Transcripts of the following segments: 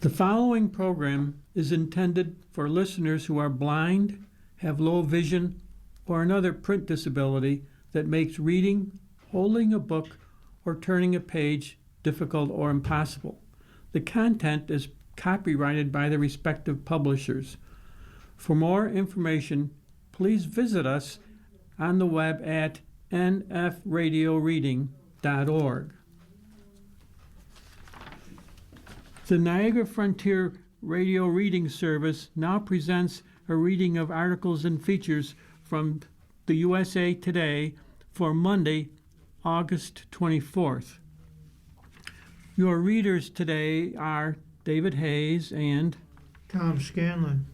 The following program is intended for listeners who are blind, have low vision, or another print disability that makes reading, holding a book, or turning a page difficult or impossible. The content is copyrighted by the respective publishers. For more information, please visit us on the web at nfradioreading.org. The Niagara Frontier Radio Reading Service now presents a reading of articles and features from the USA Today for Monday, August 24th. Your readers today are David Hayes and Tom Scanlon.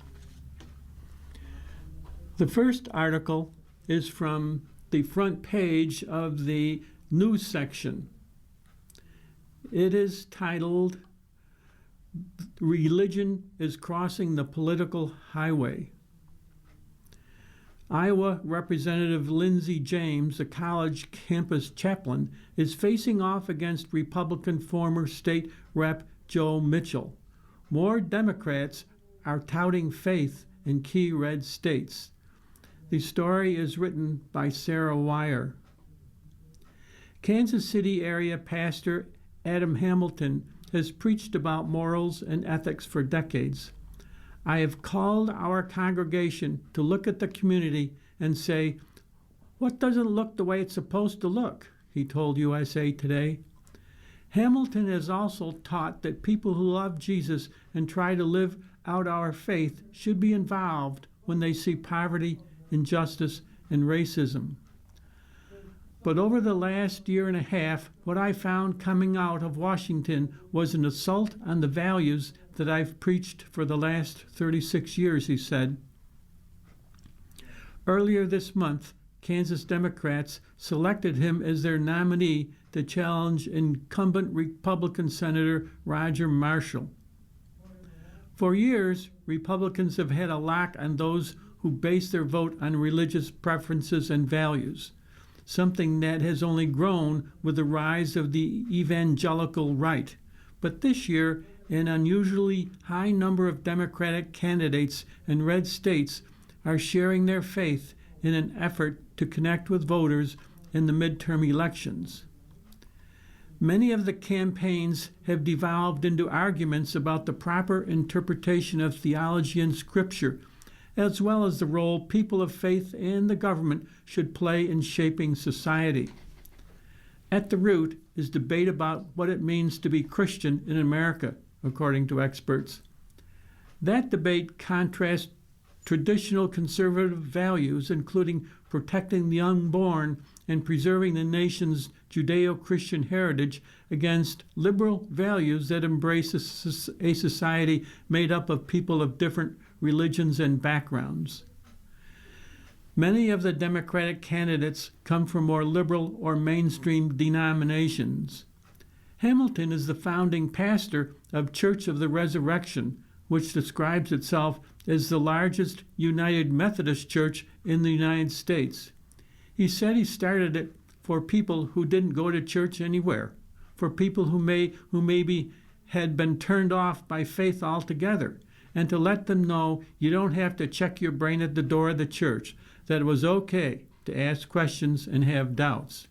The first article is from the front page of the news section. It is titled, "Religion is Crossing the Political Highway." Iowa Representative Lindsey James, a college campus chaplain, is facing off against Republican former state rep Joe Mitchell. More Democrats are touting faith in key red states. The story is written by Sarah Wire. Kansas City area pastor Adam Hamilton has preached about morals and ethics for decades. "I have called our congregation to look at the community and say, what doesn't look the way it's supposed to look?" he told USA Today. Hamilton has also taught that people who love Jesus and try to live out our faith should be involved when they see poverty, injustice, and racism. But over the last year and a half, what I found coming out of Washington was an assault on the values that I've preached for the last 36 years, he said. Earlier this month, Kansas Democrats selected him as their nominee to challenge incumbent Republican Senator Roger Marshall. For years, Republicans have had a lock on those who base their vote on religious preferences and values, something that has only grown with the rise of the evangelical right. But this year, an unusually high number of Democratic candidates in red states are sharing their faith in an effort to connect with voters in the midterm elections. Many of the campaigns have devolved into arguments about the proper interpretation of theology and Scripture, as well as the role people of faith and the government should play in shaping society. At the root is debate about what it means to be Christian in America, according to experts. That debate contrasts traditional conservative values, including protecting the unborn and preserving the nation's Judeo-Christian heritage, against liberal values that embrace a society made up of people of different religions and backgrounds. Many of the Democratic candidates come from more liberal or mainstream denominations. Hamilton is the founding pastor of Church of the Resurrection, which describes itself as the largest United Methodist church in the United States. He said he started it for people who didn't go to church anywhere, for people who maybe had been turned off by faith altogether, and to let them know you don't have to check your brain at the door of the church, that it was okay to ask questions and have doubts.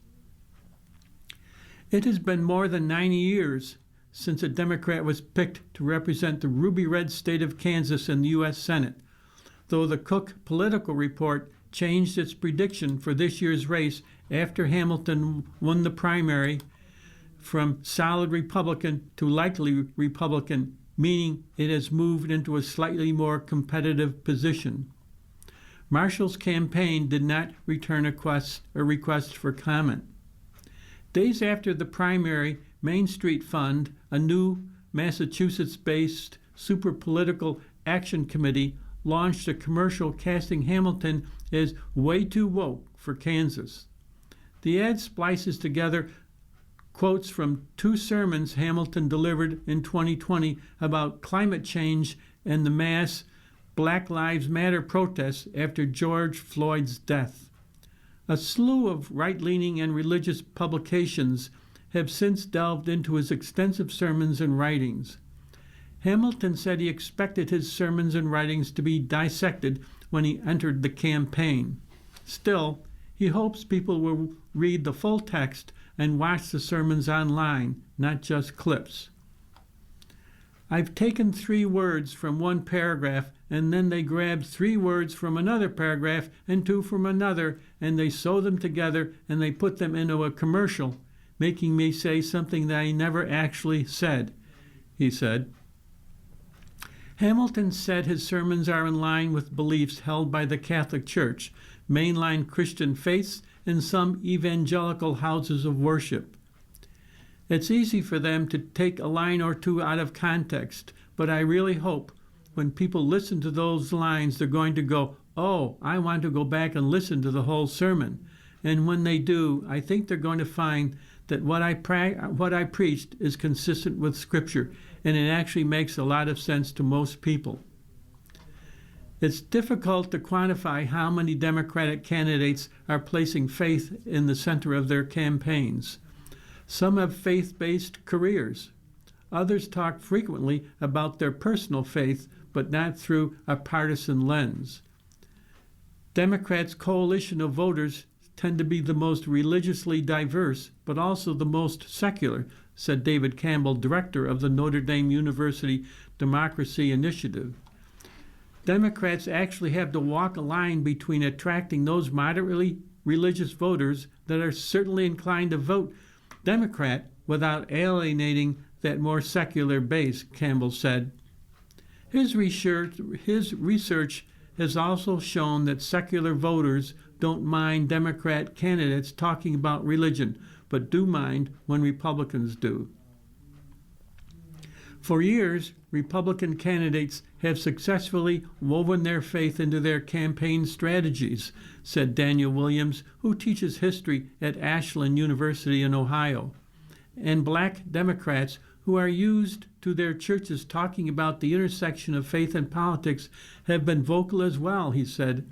It has been more than 90 years since a Democrat was picked to represent the ruby red state of Kansas in the U.S. Senate, though the Cook Political Report changed its prediction for this year's race after Hamilton won the primary from solid Republican to likely Republican, meaning it has moved into a slightly more competitive position. Marshall's campaign did not return a request for comment. Days after the primary, Main Street Fund, a new Massachusetts-based super political action committee, launched a commercial casting Hamilton as way too woke for Kansas. The ad splices together quotes from two sermons Hamilton delivered in 2020 about climate change and the mass Black Lives Matter protests after George Floyd's death. A slew of right-leaning and religious publications have since delved into his extensive sermons and writings. Hamilton said he expected his sermons and writings to be dissected when he entered the campaign. Still, he hopes people will read the full text and watch the sermons online, not just clips. I've taken 3 words from one paragraph, and then they grab 3 words from another paragraph and 2 from another, and they sew them together and they put them into a commercial, making me say something that I never actually said, he said. Hamilton said his sermons are in line with beliefs held by the Catholic Church, mainline Christian faiths, and some evangelical houses of worship. It's easy for them to take a line or 2 out of context, but I really hope when people listen to those lines, they're going to go, "Oh, I want to go back and listen to the whole sermon." And when they do, I think they're going to find that what I preached is consistent with Scripture, and it actually makes a lot of sense to most people. It's difficult to quantify how many Democratic candidates are placing faith in the center of their campaigns. Some have faith-based careers. Others talk frequently about their personal faith, but not through a partisan lens. Democrats' coalition of voters tend to be the most religiously diverse, but also the most secular, said David Campbell, director of the Notre Dame University Democracy Initiative. Democrats actually have to walk a line between attracting those moderately religious voters that are certainly inclined to vote Democrat without alienating that more secular base, Campbell said. His research has also shown that secular voters don't mind Democrat candidates talking about religion, but do mind when Republicans do. For years, Republican candidates have successfully woven their faith into their campaign strategies, said Daniel Williams, who teaches history at Ashland University in Ohio. And black Democrats who are used to their churches talking about the intersection of faith and politics have been vocal as well, he said.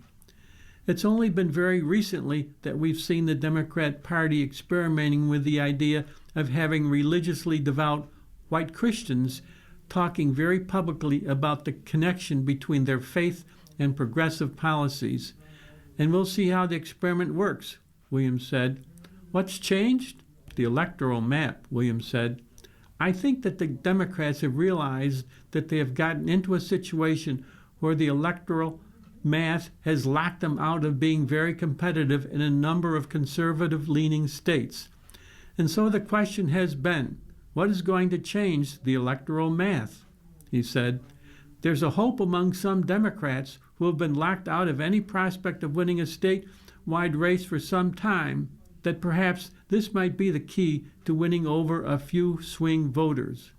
It's only been very recently that we've seen the Democrat Party experimenting with the idea of having religiously devout white Christians talking very publicly about the connection between their faith and progressive policies. And we'll see how the experiment works, Williams said. What's changed? The electoral map, Williams said. I think that the Democrats have realized that they have gotten into a situation where the electoral math has locked them out of being very competitive in a number of conservative-leaning states. And so the question has been, what is going to change the electoral math? He said, there's a hope among some Democrats who have been locked out of any prospect of winning a statewide race for some time that perhaps this might be the key to winning over a few swing voters.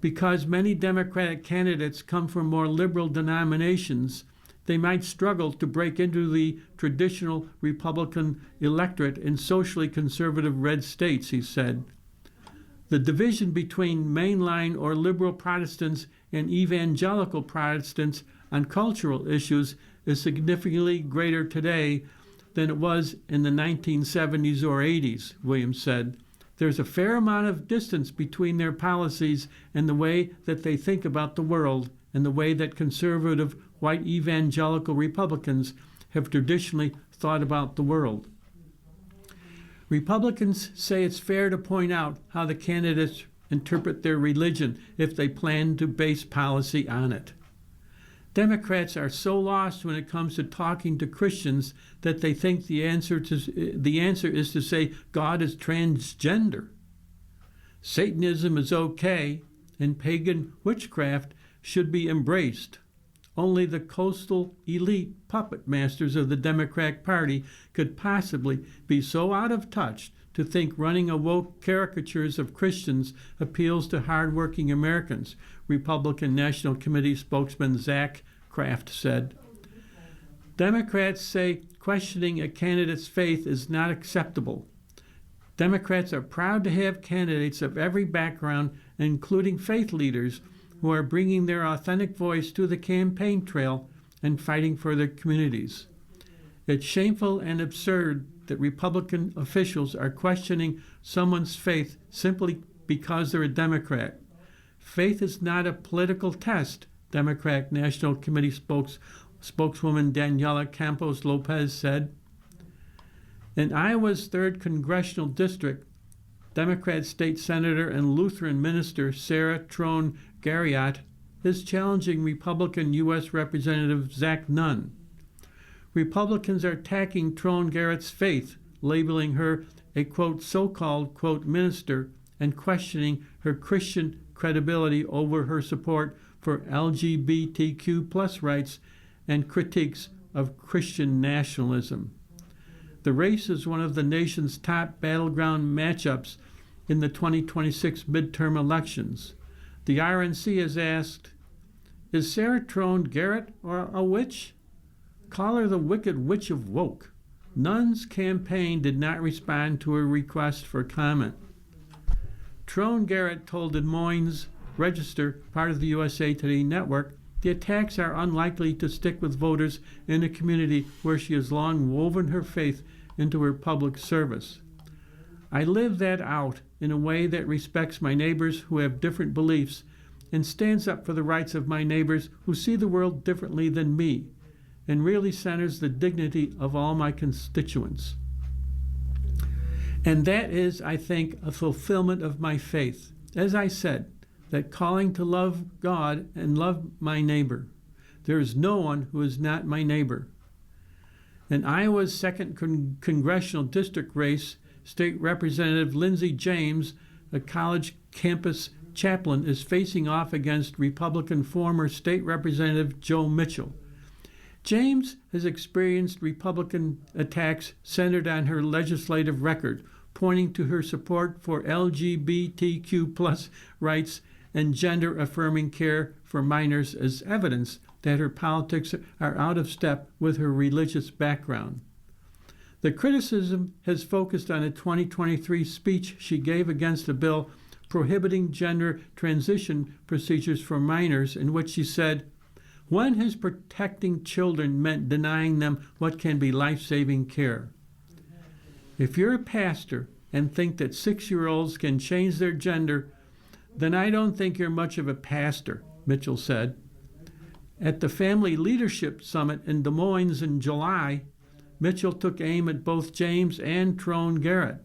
Because many Democratic candidates come from more liberal denominations, they might struggle to break into the traditional Republican electorate in socially conservative red states, he said. The division between mainline or liberal Protestants and evangelical Protestants on cultural issues is significantly greater today than it was in the 1970s or 80s, Williams said. There's a fair amount of distance between their policies and the way that they think about the world and the way that conservative white evangelical Republicans have traditionally thought about the world. Republicans say it's fair to point out how the candidates interpret their religion if they plan to base policy on it. Democrats are so lost when it comes to talking to Christians that they think the answer is to say God is transgender. Satanism is okay, and pagan witchcraft should be embraced. Only the coastal elite puppet masters of the Democratic Party could possibly be so out of touch to think running a woke caricatures of Christians appeals to hardworking Americans, Republican National Committee spokesman Zach Kraft said. Democrats say questioning a candidate's faith is not acceptable. Democrats are proud to have candidates of every background, including faith leaders, who are bringing their authentic voice to the campaign trail and fighting for their communities. It's shameful and absurd that Republican officials are questioning someone's faith simply because they're a Democrat. Faith is not a political test, Democrat National Committee spokeswoman Daniela Campos Lopez said. In Iowa's 3rd Congressional District, Democrat State Senator and Lutheran minister Sarah Trone Garriott is challenging Republican U.S. Representative Zach Nunn. Republicans are attacking Trone Garriott's faith, labeling her a, quote, so-called, quote, minister, and questioning her Christian credibility over her support for LGBTQ plus rights and critiques of Christian nationalism. The race is one of the nation's top battleground matchups in the 2026 midterm elections. The RNC has asked, is Sarah Trone Garriott or a witch? Call her the Wicked Witch of Woke. Nunn's campaign did not respond to a request for comment. Trone Garriott told Des Moines Register, part of the USA Today network, the attacks are unlikely to stick with voters in a community where she has long woven her faith into her public service. I live that out in a way that respects my neighbors who have different beliefs and stands up for the rights of my neighbors who see the world differently than me, and really centers the dignity of all my constituents. And that is, I think, a fulfillment of my faith. As I said, that calling to love God and love my neighbor. There is no one who is not my neighbor. In Iowa's 2nd Congressional District race, State Representative Lindsey James, a college campus chaplain, is facing off against Republican former State Representative Joe Mitchell. James has experienced Republican attacks centered on her legislative record, pointing to her support for LGBTQ plus rights and gender-affirming care for minors as evidence that her politics are out of step with her religious background. The criticism has focused on a 2023 speech she gave against a bill prohibiting gender transition procedures for minors, in which she said, "When has protecting children meant denying them what can be life-saving care?" If you're a pastor and think that 6-year-olds can change their gender, then I don't think you're much of a pastor, Mitchell said. At the Family Leadership Summit in Des Moines in July, Mitchell took aim at both James and Trone Garriott.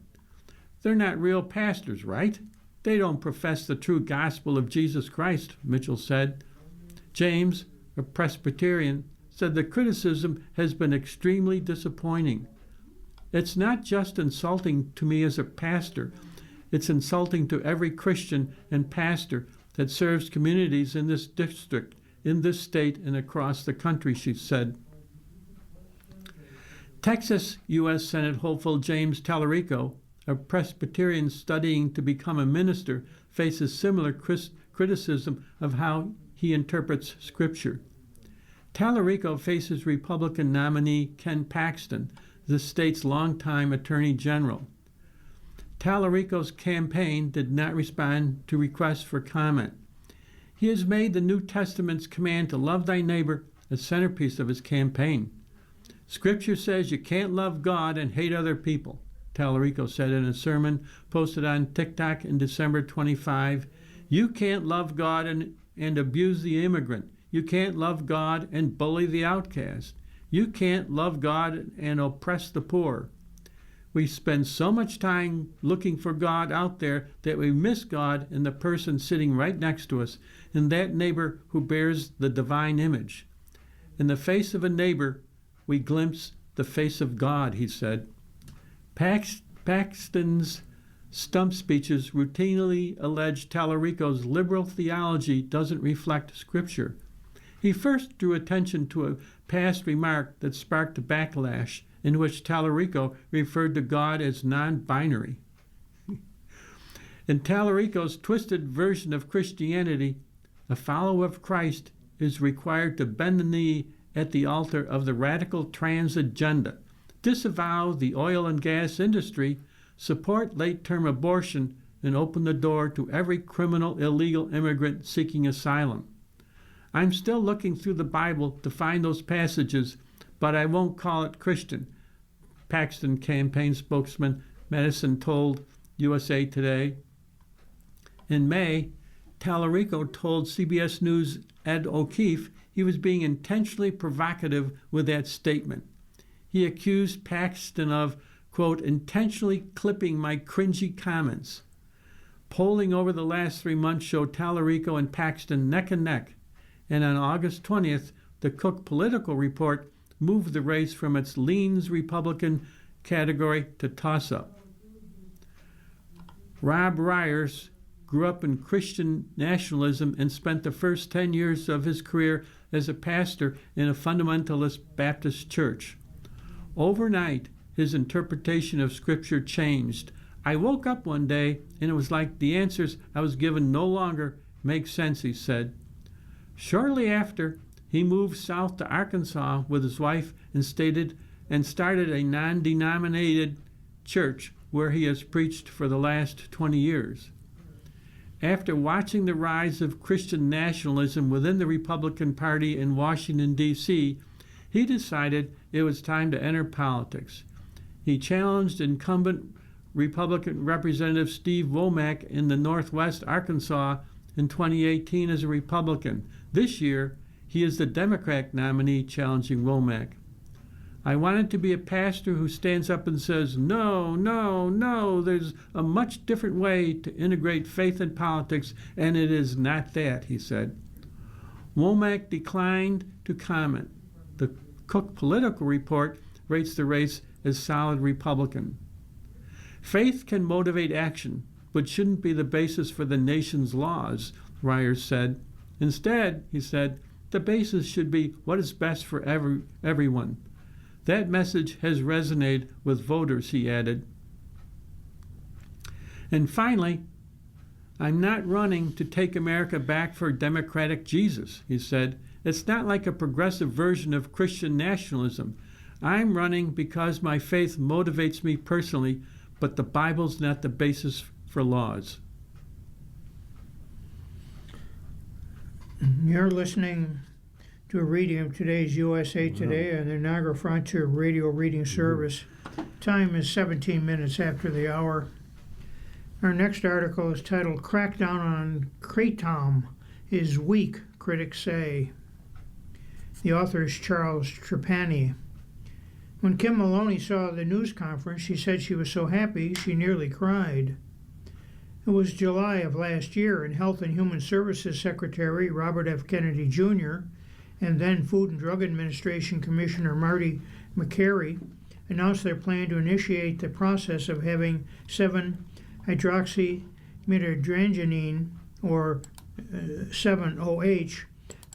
They're not real pastors, right? They don't profess the true gospel of Jesus Christ, Mitchell said. James, a Presbyterian, said the criticism has been extremely disappointing. It's not just insulting to me as a pastor, it's insulting to every Christian and pastor that serves communities in this district, in this state, and across the country, she said. Texas U.S. Senate hopeful James Tallarico, a Presbyterian studying to become a minister, faces similar criticism of how he interprets Scripture. Tallarico faces Republican nominee Ken Paxton, the state's longtime Attorney General. Tallarico's campaign did not respond to requests for comment. He has made the New Testament's command to love thy neighbor a centerpiece of his campaign. Scripture says you can't love God and hate other people, Tallarico said in a sermon posted on TikTok in December 25. You can't love God and abuse the immigrant. You can't love God and bully the outcast. You can't love God and oppress the poor. We spend so much time looking for God out there that we miss God in the person sitting right next to us, in that neighbor who bears the divine image. In the face of a neighbor, we glimpse the face of God, he said. Paxton's stump speeches routinely allege Tallarico's liberal theology doesn't reflect Scripture. He first drew attention to a past remark that sparked a backlash, in which Tallarico referred to God as non-binary. In Tallarico's twisted version of Christianity, a follower of Christ is required to bend the knee at the altar of the radical trans agenda, disavow the oil and gas industry, support late-term abortion, and open the door to every criminal illegal immigrant seeking asylum. I'm still looking through the Bible to find those passages, but I won't call it Christian, Paxton campaign spokesman Madison told USA Today. In May, Tallarico told CBS News' Ed O'Keefe he was being intentionally provocative with that statement. He accused Paxton of, quote, intentionally clipping my cringy comments. Polling over the last 3 months showed Tallarico and Paxton neck and neck, and on August 20th, the Cook Political Report moved the race from its leans Republican category to toss-up. Rob Ryers grew up in Christian nationalism and spent the first 10 years of his career as a pastor in a fundamentalist Baptist church. Overnight, his interpretation of Scripture changed. I woke up one day and it was like the answers I was given no longer make sense, he said. Shortly after, he moved south to Arkansas with his wife and started a non-denominated church where he has preached for the last 20 years. After watching the rise of Christian nationalism within the Republican Party in Washington, D.C., he decided it was time to enter politics. He challenged incumbent Republican Representative Steve Womack in the Northwest Arkansas in 2018 as a Republican. This year, he is the Democrat nominee challenging Womack. I wanted to be a pastor who stands up and says, no, no, no, there's a much different way to integrate faith and politics, and it is not that, he said. Womack declined to comment. The Cook Political Report rates the race as solid Republican. Faith can motivate action, but shouldn't be the basis for the nation's laws, Ryers said. Instead, he said, the basis should be what is best for everyone. That message has resonated with voters, he added. And finally, I'm not running to take America back for democratic Jesus, he said. It's not like a progressive version of Christian nationalism. I'm running because my faith motivates me personally, but the Bible's not the basis for laws. You're listening to a reading of today's USA Today on the Niagara Frontier Radio Reading Service. Time is 17 minutes after the hour. Our next article is titled Crackdown on Kratom is Weak, Critics Say. The author is Charles Trapani. When Kim Maloney saw the news conference, she said she was so happy she nearly cried. It was July of last year, and Health and Human Services Secretary Robert F. Kennedy Jr. and then Food and Drug Administration Commissioner Marty McCary announced their plan to initiate the process of having 7-hydroxymidodrangenine, or 7-OH,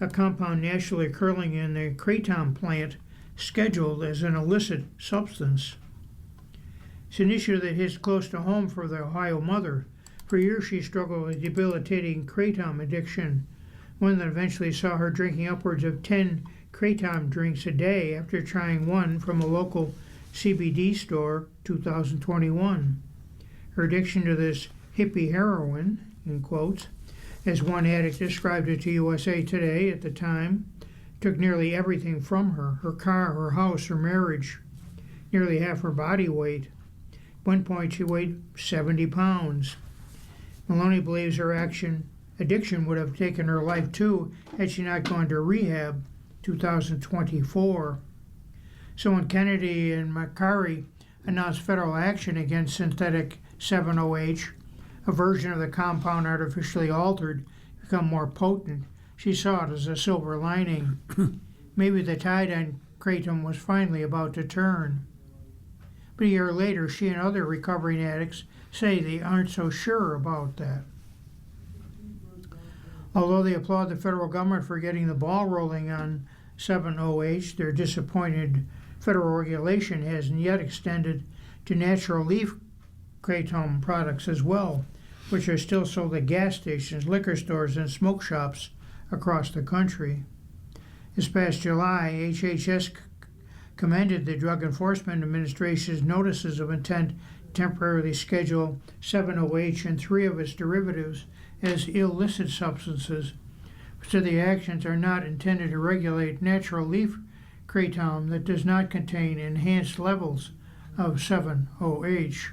a compound naturally occurring in the kratom plant, scheduled as an illicit substance. It's an issue that hits close to home for the Ohio mother. For years she struggled with debilitating kratom addiction, one that eventually saw her drinking upwards of 10 kratom drinks a day after trying one from a local CBD store 2021. Her addiction to this hippie heroin, in quotes, as one addict described it to USA Today at the time, took nearly everything from her: her car, her house, her marriage, nearly half her body weight. At one point she weighed 70 pounds. Maloney believes her addiction would have taken her life too had she not gone to rehab 2024. So when Kennedy and McCary announced federal action against synthetic 7-OH, a version of the compound artificially altered, become more potent, she saw it as a silver lining. Maybe the tide on kratom was finally about to turn. But a year later, she and other recovering addicts say they aren't so sure about that. Although they applaud the federal government for getting the ball rolling on 7-OH, their disappointed federal regulation hasn't yet extended to natural leaf kratom products as well, which are still sold at gas stations, liquor stores, and smoke shops across the country. This past July, HHS commended the Drug Enforcement Administration's notices of intent to temporarily schedule 7-OH and 3 of its derivatives as illicit substances. So the actions are not intended to regulate natural leaf kratom that does not contain enhanced levels of 7-OH.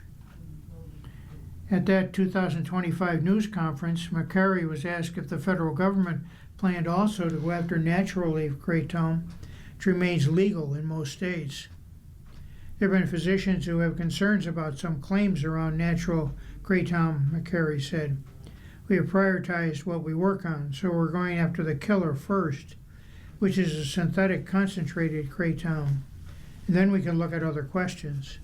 At that 2025 news conference, McCary was asked if the federal government planned also to go after natural leaf kratom, which remains legal in most states. There have been physicians who have concerns about some claims around natural kratom, McCary said. We have prioritized what we work on, so we're going after the killer first, which is a synthetic concentrated kratom. And then we can look at other questions.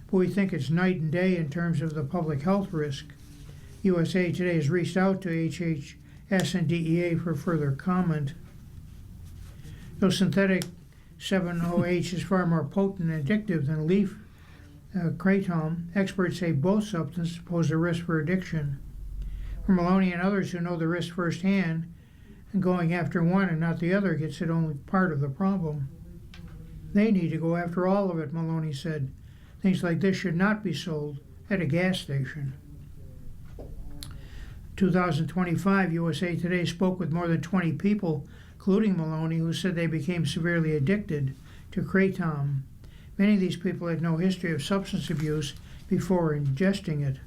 But we think it's night and day in terms of the public health risk. USA Today has reached out to HHS and DEA for further comment. Though synthetic 7-OH is far more potent and addictive than leaf kratom, experts say both substances pose a risk for addiction. For Maloney and others who know the risk firsthand, and going after one and not the other gets at only part of the problem. They need to go after all of it, Maloney said. Things like this should not be sold at a gas station. 2025, USA Today spoke with more than 20 people, including Maloney, who said they became severely addicted to kratom. Many of these people had no history of substance abuse before ingesting it.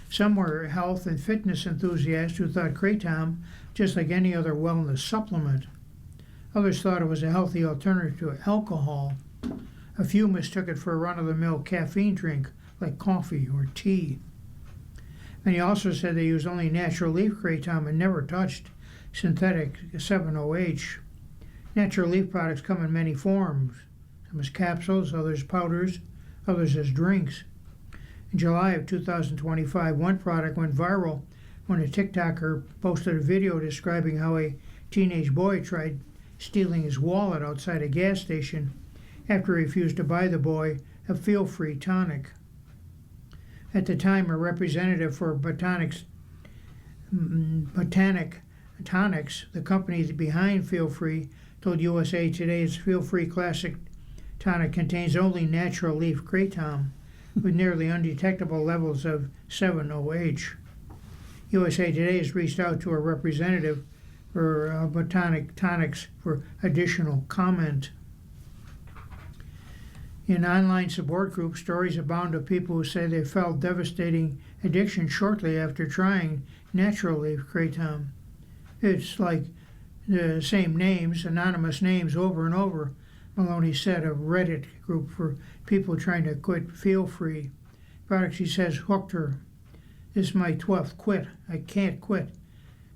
Some were health and fitness enthusiasts who thought kratom just like any other wellness supplement. Others thought it was a healthy alternative to alcohol. A few mistook it for a run-of-the-mill caffeine drink like coffee or tea. Many also said they used only natural leaf kratom and never touched synthetic 7-OH. Natural leaf products come in many forms, some as capsules, others powders, others as drinks. In July of 2025, one product went viral when a TikToker posted a video describing how a teenage boy tried stealing his wallet outside a gas station after he refused to buy the boy a feel-free tonic. At the time, a representative for Botanic Tonics, the company behind Feel Free, told USA Today its Feel Free Classic tonic contains only natural leaf kratom with nearly undetectable levels of 7-OH. USA Today has reached out to a representative for Botanic Tonics for additional comment. In online support groups, stories abound of people who say they felt devastating addiction shortly after trying natural leaf kratom. It's like the same names, anonymous names over and over, Maloney said of Reddit group for people trying to quit Feel Free. Product, she says, hooked her. This is my 12th quit. I can't quit.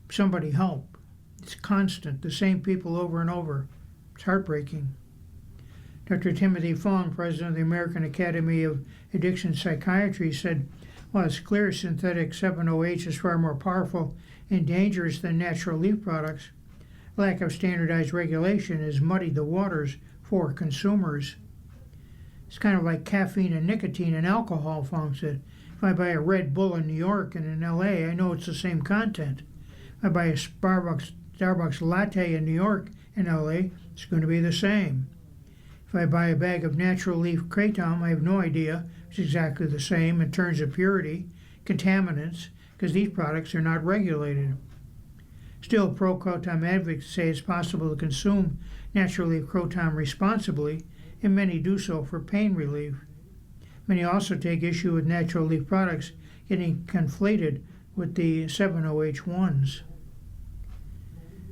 Somebody help. It's constant, the same people over and over. It's heartbreaking. Dr. Timothy Fong, president of the American Academy of Addiction Psychiatry, said, while it's clear synthetic 7-OH is far more powerful and dangerous than natural leaf products, lack of standardized regulation has muddied the waters for consumers. It's kind of like caffeine and nicotine and alcohol, Fong said. If I buy a Red Bull in New York and in LA, I know it's the same content. If I buy a Starbucks latte in New York and LA, it's going to be the same. If I buy a bag of natural leaf kratom, I have no idea it's exactly the same in terms of purity, contaminants, because these products are not regulated. Still, pro-kratom advocates say it's possible to consume natural leaf kratom responsibly, and many do so for pain relief. Many also take issue with natural leaf products getting conflated with the 7-OH ones.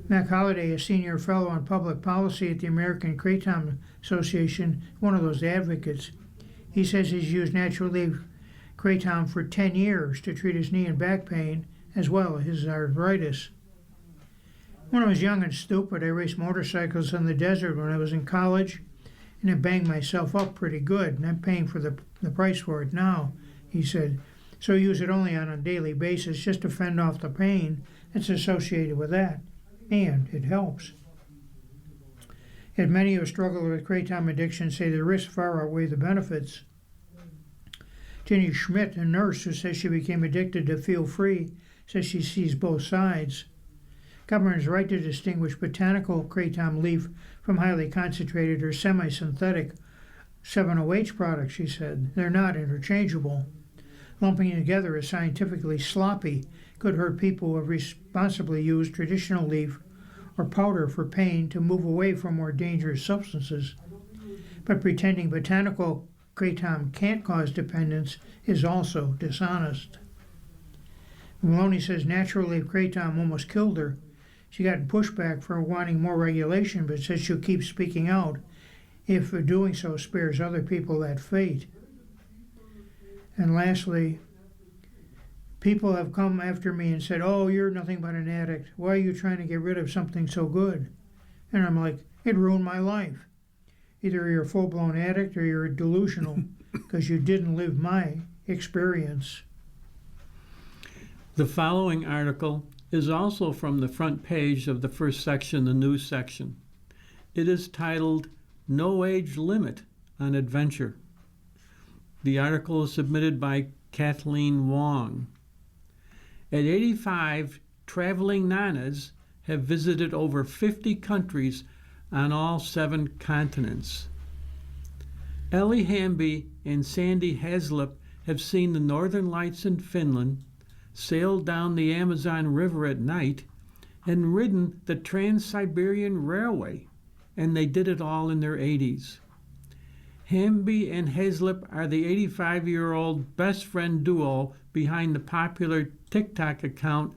Mac Holliday, a senior fellow on public policy at the American Kratom Association, one of those advocates. He says he's used natural leaf kratom for 10 years to treat his knee and back pain, as well as his arthritis. When I was young and stupid, I raced motorcycles in the desert when I was in college, and I banged myself up pretty good, and I'm paying for the price for it now, he said. So I use it only on a daily basis just to fend off the pain that's associated with that. And it helps. Yet many who struggle with kratom addiction say the risks far outweigh the benefits. Jenny Schmidt, a nurse who says she became addicted to Feel Free, says she sees both sides. Government is right to distinguish botanical kratom leaf from highly concentrated or semi-synthetic 7-OH products, she said. They're not interchangeable. Lumping together is scientifically sloppy, could hurt people who have responsibly used traditional leaf or powder for pain to move away from more dangerous substances. But pretending botanical kratom can't cause dependence is also dishonest. Maloney says naturally if Kratom almost killed her. She got pushback for wanting more regulation, but says she'll keep speaking out if doing so spares other people that fate. And lastly, people have come after me and said, "Oh, you're nothing but an addict. Why are you trying to get rid of something so good?" And I'm like, it ruined my life. Either you're a full-blown addict or you're delusional because you didn't live my experience. The following article is also from the front page of the first section, the news section. It is titled, "No Age Limit on Adventure." The article is submitted by Kathleen Wong. At 85, traveling nanas have visited over 50 countries on all 7 continents. Ellie Hamby and Sandy Haslip have seen the northern lights in Finland, sailed down the Amazon River at night, and ridden the Trans-Siberian Railway, and they did it all in their 80s. Hamby and Haslip are the 85-year-old best friend duo behind the popular TikTok account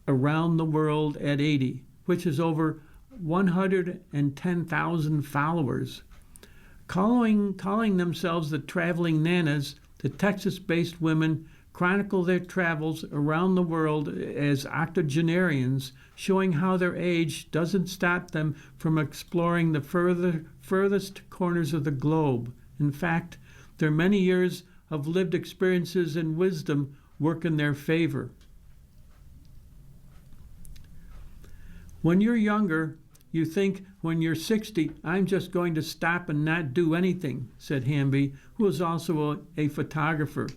Around the World at 80, which has over 110,000 followers. Calling themselves the Traveling Nanas, the Texas-based women chronicle their travels around the world as octogenarians, showing how their age doesn't stop them from exploring the furthest corners of the globe. In fact, their many years of lived experiences and wisdom work in their favor. When you're younger, you think when you're 60, I'm just going to stop and not do anything, said Hamby, who is also a photographer.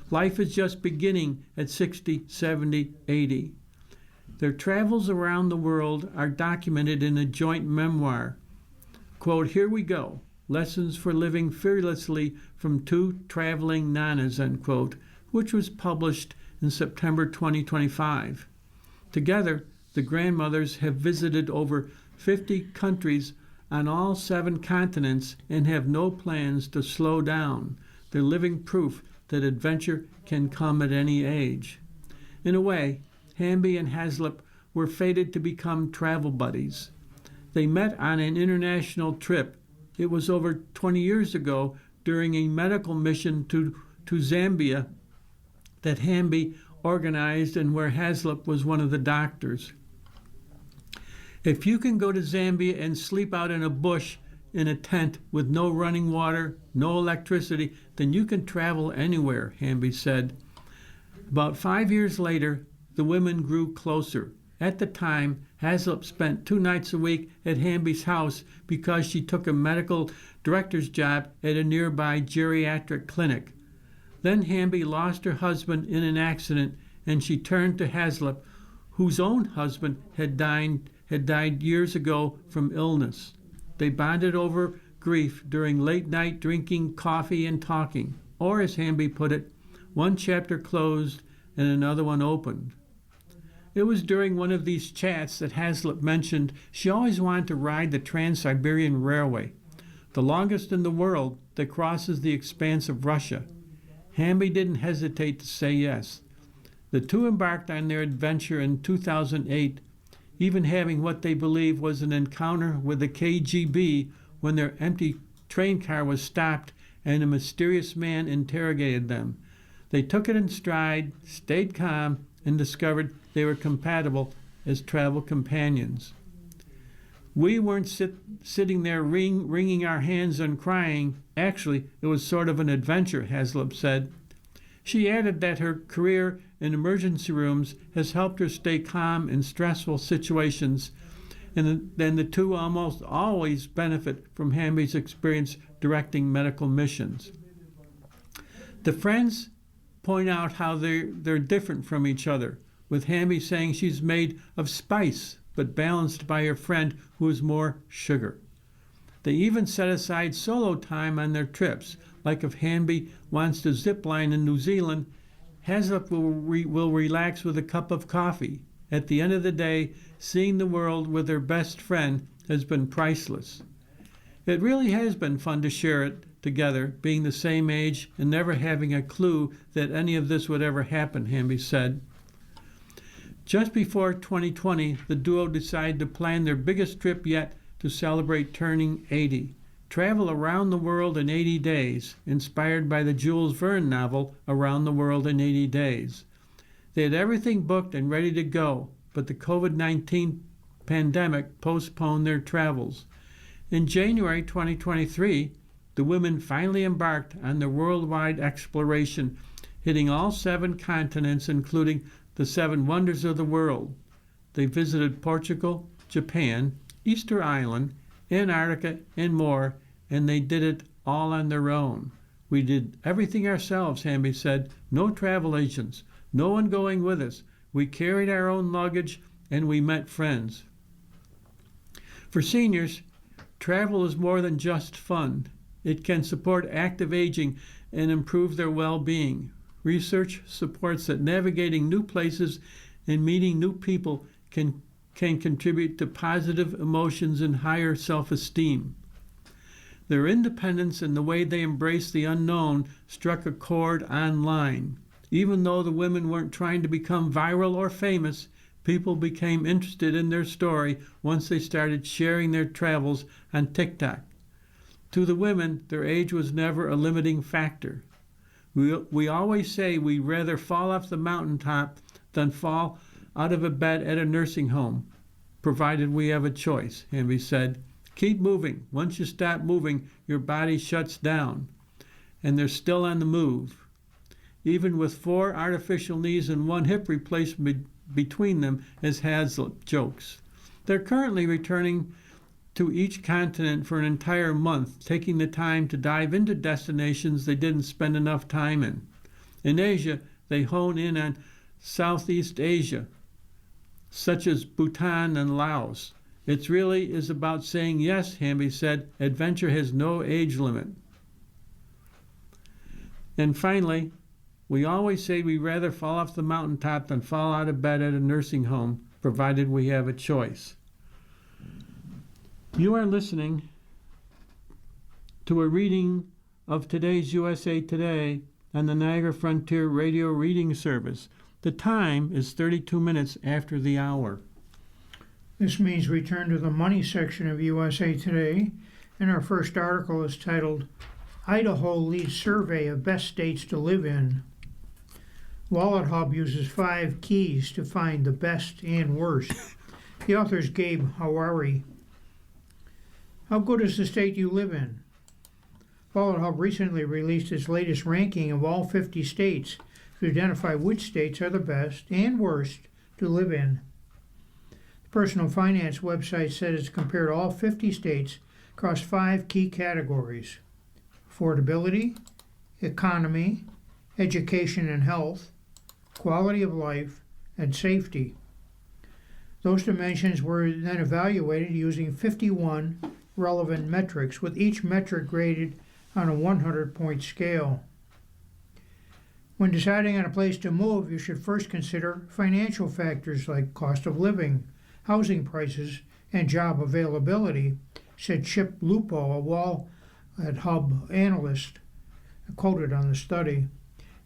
Life is just beginning at 60, 70, 80. Their travels around the world are documented in a joint memoir. Quote, "Here we go, Lessons for Living Fearlessly from 2 Traveling Nanas," unquote, which was published in September 2025. Together, the grandmothers have visited over 50 countries on all 7 continents and have no plans to slow down. They're living proof that adventure can come at any age. In a way, Hamby and Haslip were fated to become travel buddies. They met on an international trip. It was over 20 years ago during a medical mission to Zambia that Hamby organized and where Haslip was one of the doctors. If you can go to Zambia and sleep out in a bush in a tent with no running water, no electricity, then you can travel anywhere, Hamby said. About 5 years later, the women grew closer. At the time, Haslip spent 2 nights a week at Hamby's house because she took a medical director's job at a nearby geriatric clinic. Then Hamby lost her husband in an accident, and she turned to Haslip, whose own husband had died years ago from illness. They bonded over grief during late-night drinking, coffee, and talking. Or, as Hamby put it, one chapter closed and another one opened. It was during one of these chats that Haslip mentioned she always wanted to ride the Trans-Siberian Railway, the longest in the world that crosses the expanse of Russia. Hamby didn't hesitate to say yes. The two embarked on their adventure in 2008, even having what they believe was an encounter with the KGB when their empty train car was stopped and a mysterious man interrogated them. They took it in stride, stayed calm, and discovered they were compatible as travel companions. We weren't sitting there wringing our hands and crying. Actually, it was sort of an adventure, Haslip said. She added that her career in emergency rooms has helped her stay calm in stressful situations, and then the two almost always benefit from Hamby's experience directing medical missions. The friends point out how they're different from each other, with Hamby saying she's made of spice but balanced by her friend who is more sugar. They even set aside solo time on their trips, like if Hamby wants to zip line in New Zealand, Haslip will relax with a cup of coffee. At the end of the day, seeing the world with her best friend has been priceless. It really has been fun to share it together, being the same age and never having a clue that any of this would ever happen, Hamby said. Just before 2020, the duo decided to plan their biggest trip yet to celebrate turning 80. Travel around the world in 80 days, inspired by the Jules Verne novel Around the World in 80 Days. They had everything booked and ready to go, but the COVID-19 pandemic postponed their travels. In January 2023, the women finally embarked on their worldwide exploration, hitting all 7 continents, including the 7 wonders of the world. They visited Portugal, Japan, Easter Island, Antarctica, and more, and they did it all on their own. We did everything ourselves, Hamby said. No travel agents, no one going with us. We carried our own luggage, and we met friends. For seniors, travel is more than just fun. It can support active aging and improve their well-being. Research supports that navigating new places and meeting new people can contribute to positive emotions and higher self-esteem. Their independence and the way they embrace the unknown struck a chord online. Even though the women weren't trying to become viral or famous, people became interested in their story once they started sharing their travels on TikTok. To the women, their age was never a limiting factor. We always say we'd rather fall off the mountaintop than fall out of a bed at a nursing home, provided we have a choice, Hamby said. Keep moving. Once you stop moving, your body shuts down. And they're still on the move. Even with 4 artificial knees and 1 hip replacement between them, as Hazlitt jokes. They're currently returning to each continent for an entire month, taking the time to dive into destinations they didn't spend enough time in. In Asia, they hone in on Southeast Asia, such as Bhutan and Laos. It really is about saying yes, Hamby said. Adventure has no age limit. And finally, we always say we'd rather fall off the mountaintop than fall out of bed at a nursing home, provided we have a choice. You are listening to a reading of today's USA Today on the Niagara Frontier Radio Reading Service. The time is 32 minutes after the hour. This means we turn to the money section of USA Today, and our first article is titled, Idaho Leads Survey of Best States to Live in. Wallet Hub uses 5 keys to find the best and worst. The author is Gabe Hawari. How good is the state you live in? Wallet Hub recently released its latest ranking of all 50 states to identify which states are the best and worst to live in. The personal finance website said it's compared all 50 states across 5 key categories: affordability, economy, education and health, quality of life, and safety. Those dimensions were then evaluated using 51 relevant metrics, with each metric graded on a 100-point scale. When deciding on a place to move, you should first consider financial factors like cost of living, housing prices, and job availability, said Chip Lupo, a Wallet Hub analyst, quoted on the study.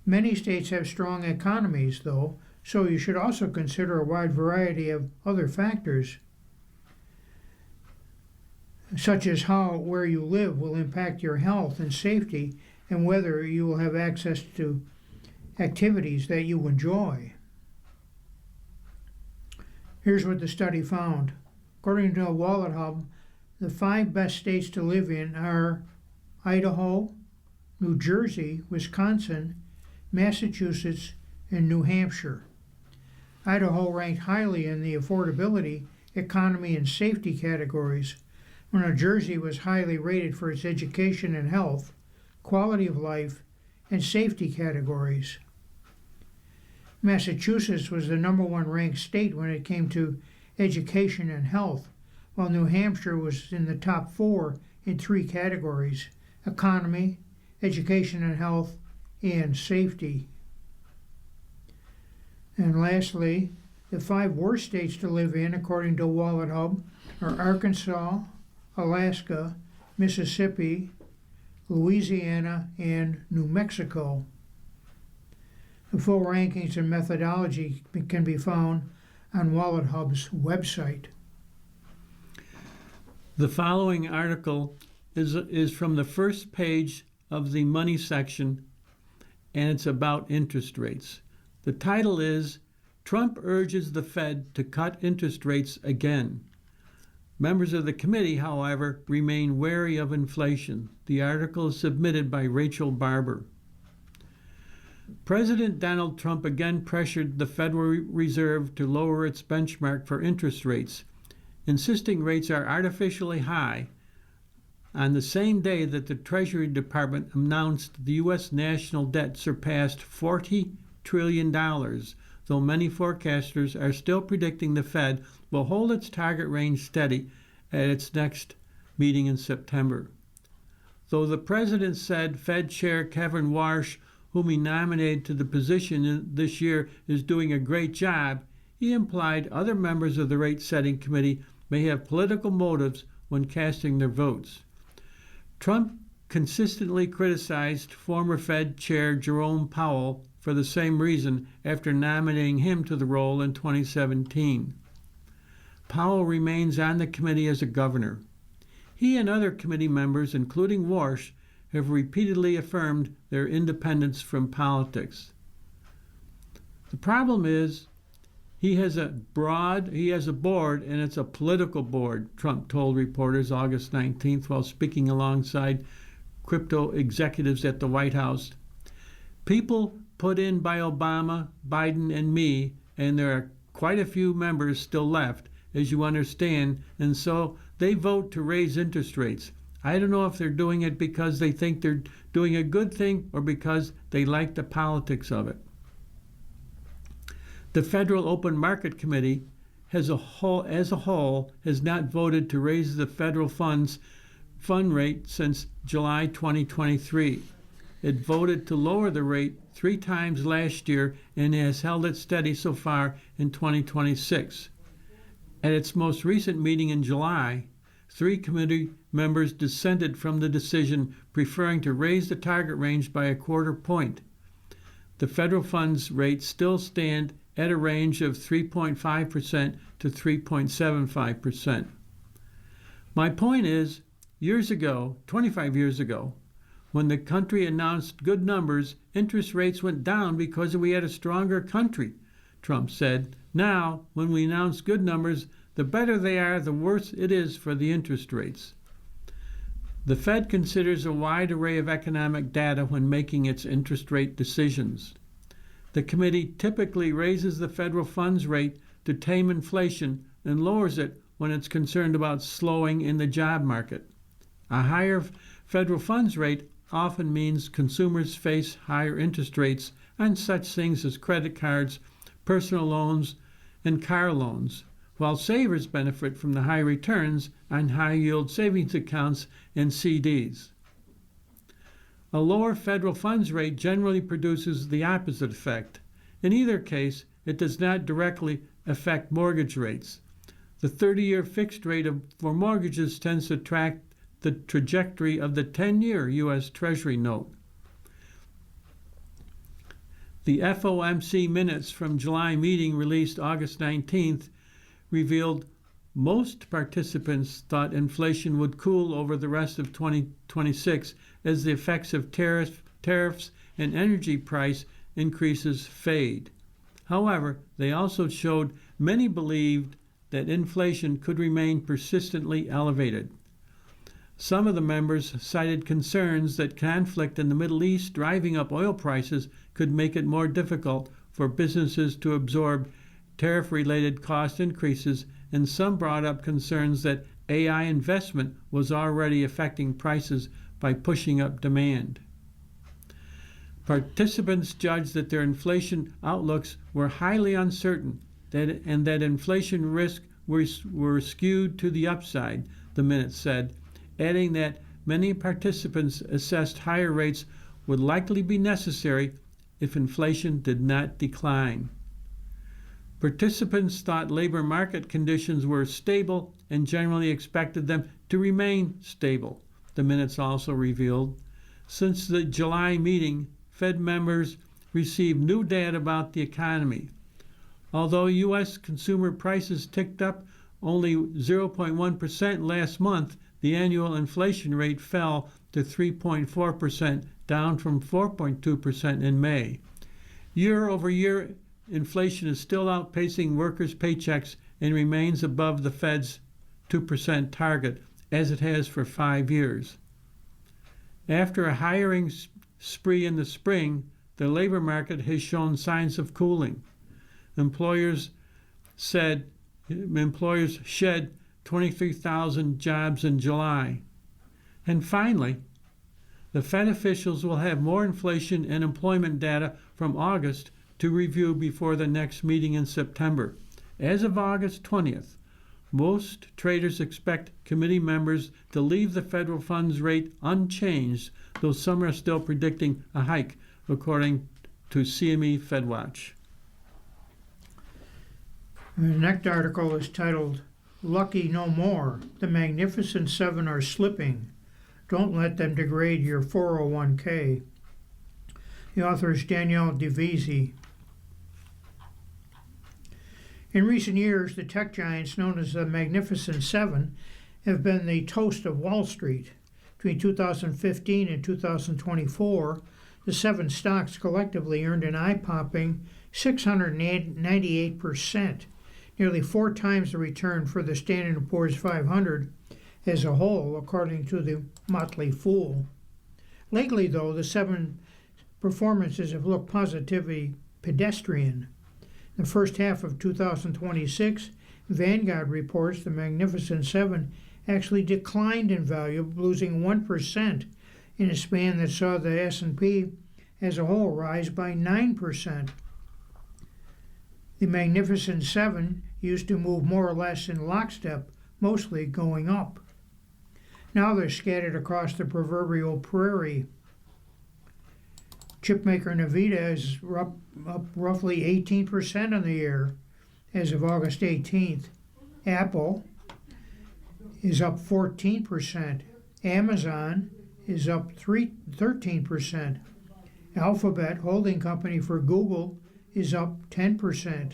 Many states have strong economies, though, so you should also consider a wide variety of other factors, such as how where you live will impact your health and safety, and whether you will have access to activities that you enjoy. Here's what the study found. According to Wallet Hub, the 5 best states to live in are Idaho, New Jersey, Wisconsin, Massachusetts, and New Hampshire. Idaho ranked highly in the affordability, economy, and safety categories, while New Jersey was highly rated for its education and health, quality of life, and safety categories. Massachusetts was the number 1 ranked state when it came to education and health, while New Hampshire was in the top 4 in 3 categories: economy, education and health, and safety. And lastly, the 5 worst states to live in, according to Wallet Hub, are Arkansas, Alaska, Mississippi, Louisiana, and New Mexico. The full rankings and methodology can be found on WalletHub's website. The following article is from the first page of the money section, and it's about interest rates. The title is, Trump urges the Fed to cut interest rates again. Members of the committee, however, remain wary of inflation. The article is submitted by Rachel Barber. President Donald Trump again pressured the Federal Reserve to lower its benchmark for interest rates, insisting rates are artificially high on the same day that the Treasury Department announced the U.S. national debt surpassed $40 trillion, though many forecasters are still predicting the Fed will hold its target range steady at its next meeting in September. Though the president said Fed Chair Kevin Warsh, whom he nominated to the position this year, is doing a great job, he implied other members of the rate-setting committee may have political motives when casting their votes. Trump consistently criticized former Fed Chair Jerome Powell for the same reason after nominating him to the role in 2017. Powell remains on the committee as a governor. He and other committee members, including Warsh, have repeatedly affirmed their independence from politics. The problem is he has a board, and it's a political board, Trump told reporters August 19th while speaking alongside crypto executives at the White House. People put in by Obama, Biden, and me, and there are quite a few members still left, as you understand, and so they vote to raise interest rates. I don't know if they're doing it because they think they're doing a good thing or because they like the politics of it. The Federal Open Market Committee as a whole has not voted to raise the federal fund rate since July 2023. It voted to lower the rate 3 times last year and has held it steady so far in 2026. At its most recent meeting in July, 3 committee members dissented from the decision, preferring to raise the target range by a quarter point. The federal funds rate still stands at a range of 3.5% to 3.75%. My point is, 25 years ago, when the country announced good numbers, interest rates went down because we had a stronger country, Trump said. Now, when we announce good numbers, the better they are, the worse it is for the interest rates. The Fed considers a wide array of economic data when making its interest rate decisions. The committee typically raises the federal funds rate to tame inflation and lowers it when it's concerned about slowing in the job market. A higher federal funds rate often means consumers face higher interest rates on such things as credit cards, personal loans, and car loans, while savers benefit from the high returns on high-yield savings accounts and CDs. A lower federal funds rate generally produces the opposite effect. In either case, it does not directly affect mortgage rates. The 30-year fixed rate for mortgages tends to track the trajectory of the 10-year U.S. Treasury note. The FOMC minutes from July meeting released August 19th revealed most participants thought inflation would cool over the rest of 2026 as the effects of tariffs and energy price increases fade. However, they also showed many believed that inflation could remain persistently elevated. Some of the members cited concerns that conflict in the Middle East driving up oil prices could make it more difficult for businesses to absorb tariff-related cost increases, and some brought up concerns that AI investment was already affecting prices by pushing up demand. Participants judged that their inflation outlooks were highly uncertain and that inflation risks were skewed to the upside, the minutes said, adding that many participants assessed higher rates would likely be necessary if inflation did not decline. Participants thought labor market conditions were stable and generally expected them to remain stable, the minutes also revealed. Since the July meeting, Fed members received new data about the economy. Although U.S. consumer prices ticked up only 0.1% last month, the annual inflation rate fell to 3.4%, down from 4.2% in May. Year-over-year inflation is still outpacing workers' paychecks and remains above the Fed's 2% target, as it has for 5 years. After a hiring spree in the spring, the labor market has shown signs of cooling. Employers shed 23,000 jobs in July. And finally, the Fed officials will have more inflation and employment data from August to review before the next meeting in September. As of August 20th, most traders expect committee members to leave the federal funds rate unchanged, though some are still predicting a hike, according to CME FedWatch. The next article is titled, Lucky No More. The Magnificent Seven are slipping. Don't let them degrade your 401k. The author is Danielle DeVisi. In recent years, the tech giants known as the Magnificent Seven have been the toast of Wall Street. Between 2015 and 2024, the seven stocks collectively earned an eye-popping 698%, nearly 4 times the return for the Standard & Poor's 500 as a whole, according to the Motley Fool. Lately, though, the seven performances have looked positively pedestrian. In the first half of 2026, Vanguard reports the Magnificent Seven actually declined in value, losing 1% in a span that saw the S&P as a whole rise by 9%. The Magnificent Seven used to move more or less in lockstep, mostly going up. Now they're scattered across the proverbial prairie. Chipmaker Nvidia is up roughly 18% on the year as of August 18th. Apple is up 14%. Amazon is up 13%. Alphabet, holding company for Google, is up 10%.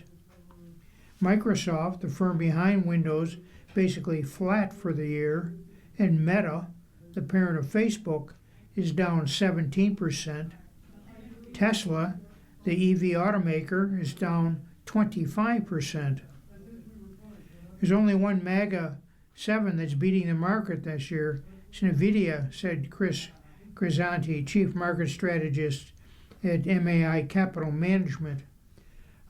Microsoft, the firm behind Windows, basically flat for the year. And Meta, the parent of Facebook, is down 17%. Tesla, the EV automaker, is down 25%. There's only one MAGA 7 that's beating the market this year. It's NVIDIA, said Chris Grisanti, chief market strategist at MAI Capital Management.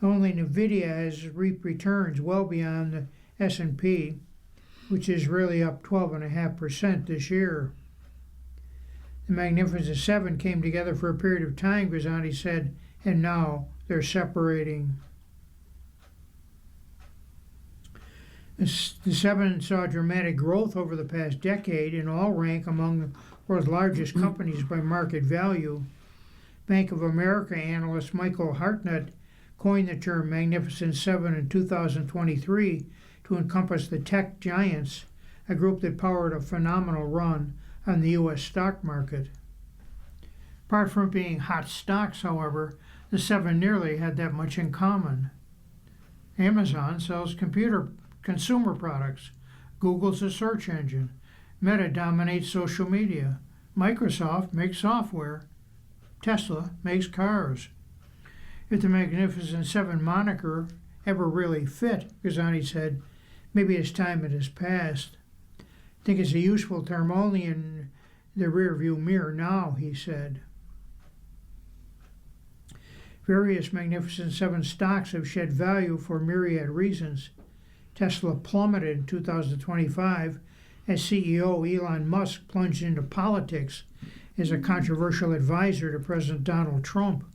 Only NVIDIA has reaped returns well beyond the S&P, which is really up 12.5% this year. The Magnificent Seven came together for a period of time, Grisanti said, and now they're separating. The seven saw dramatic growth over the past decade and all rank among the world's largest companies by market value. Bank of America analyst Michael Hartnett coined the term Magnificent Seven in 2023 to encompass the tech giants, a group that powered a phenomenal run on the U.S. stock market. Apart from being hot stocks, however, the seven nearly had that much in common. Amazon sells consumer products. Google's a search engine. Meta dominates social media. Microsoft makes software. Tesla makes cars. If the Magnificent Seven moniker ever really fit, Grisanti said, maybe its time it has passed. I think it's a useful term only in the rearview mirror now, he said. Various Magnificent Seven stocks have shed value for myriad reasons. Tesla plummeted in 2025 as CEO Elon Musk plunged into politics as a controversial advisor to President Donald Trump.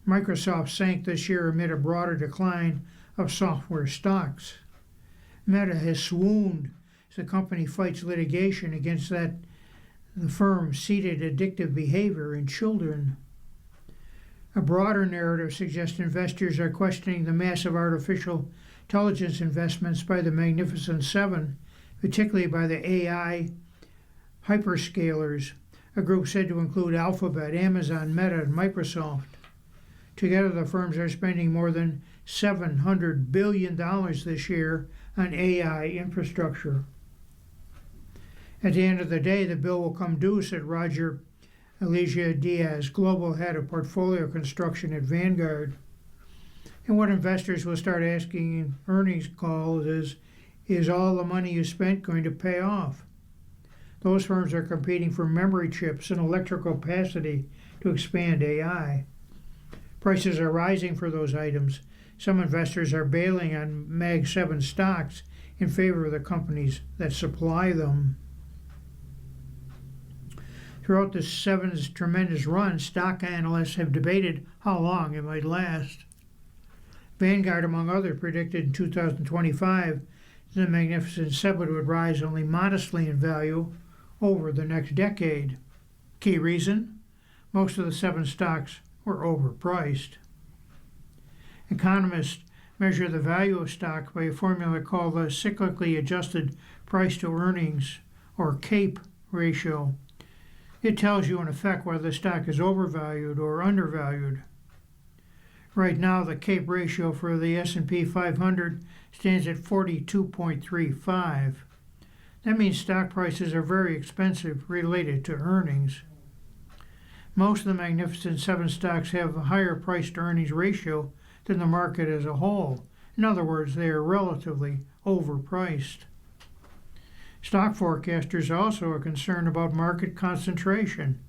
Microsoft sank this year amid a broader decline of software stocks. Meta has swooned as the company fights litigation against the firm's seeded addictive behavior in children. A broader narrative suggests investors are questioning the massive artificial intelligence investments by the Magnificent Seven, particularly by the AI hyperscalers, a group said to include Alphabet, Amazon, Meta, and Microsoft. Together, the firms are spending more than $700 billion this year on AI infrastructure. At the end of the day, the bill will come due, said Roger Elijah Diaz, global head of portfolio construction at Vanguard. And what investors will start asking in earnings calls is all the money you spent going to pay off? Those firms are competing for memory chips and electrical capacity to expand AI. Prices are rising for those items. Some investors are bailing on Mag 7 stocks in favor of the companies that supply them. Throughout the 7's tremendous run, stock analysts have debated how long it might last. Vanguard, among others, predicted in 2025 that the Magnificent Seven would rise only modestly in value over the next decade. Key reason? Most of the 7 stocks were overpriced. Economists measure the value of stock by a formula called the cyclically adjusted price to earnings, or CAPE ratio. It tells you in effect whether the stock is overvalued or undervalued. Right now, the CAPE ratio for the S&P 500 stands at 42.35. That means stock prices are very expensive related to earnings. Most of the Magnificent Seven stocks have a higher price-to-earnings ratio than the market as a whole. In other words, they are relatively overpriced. Stock forecasters also are concerned about market concentration.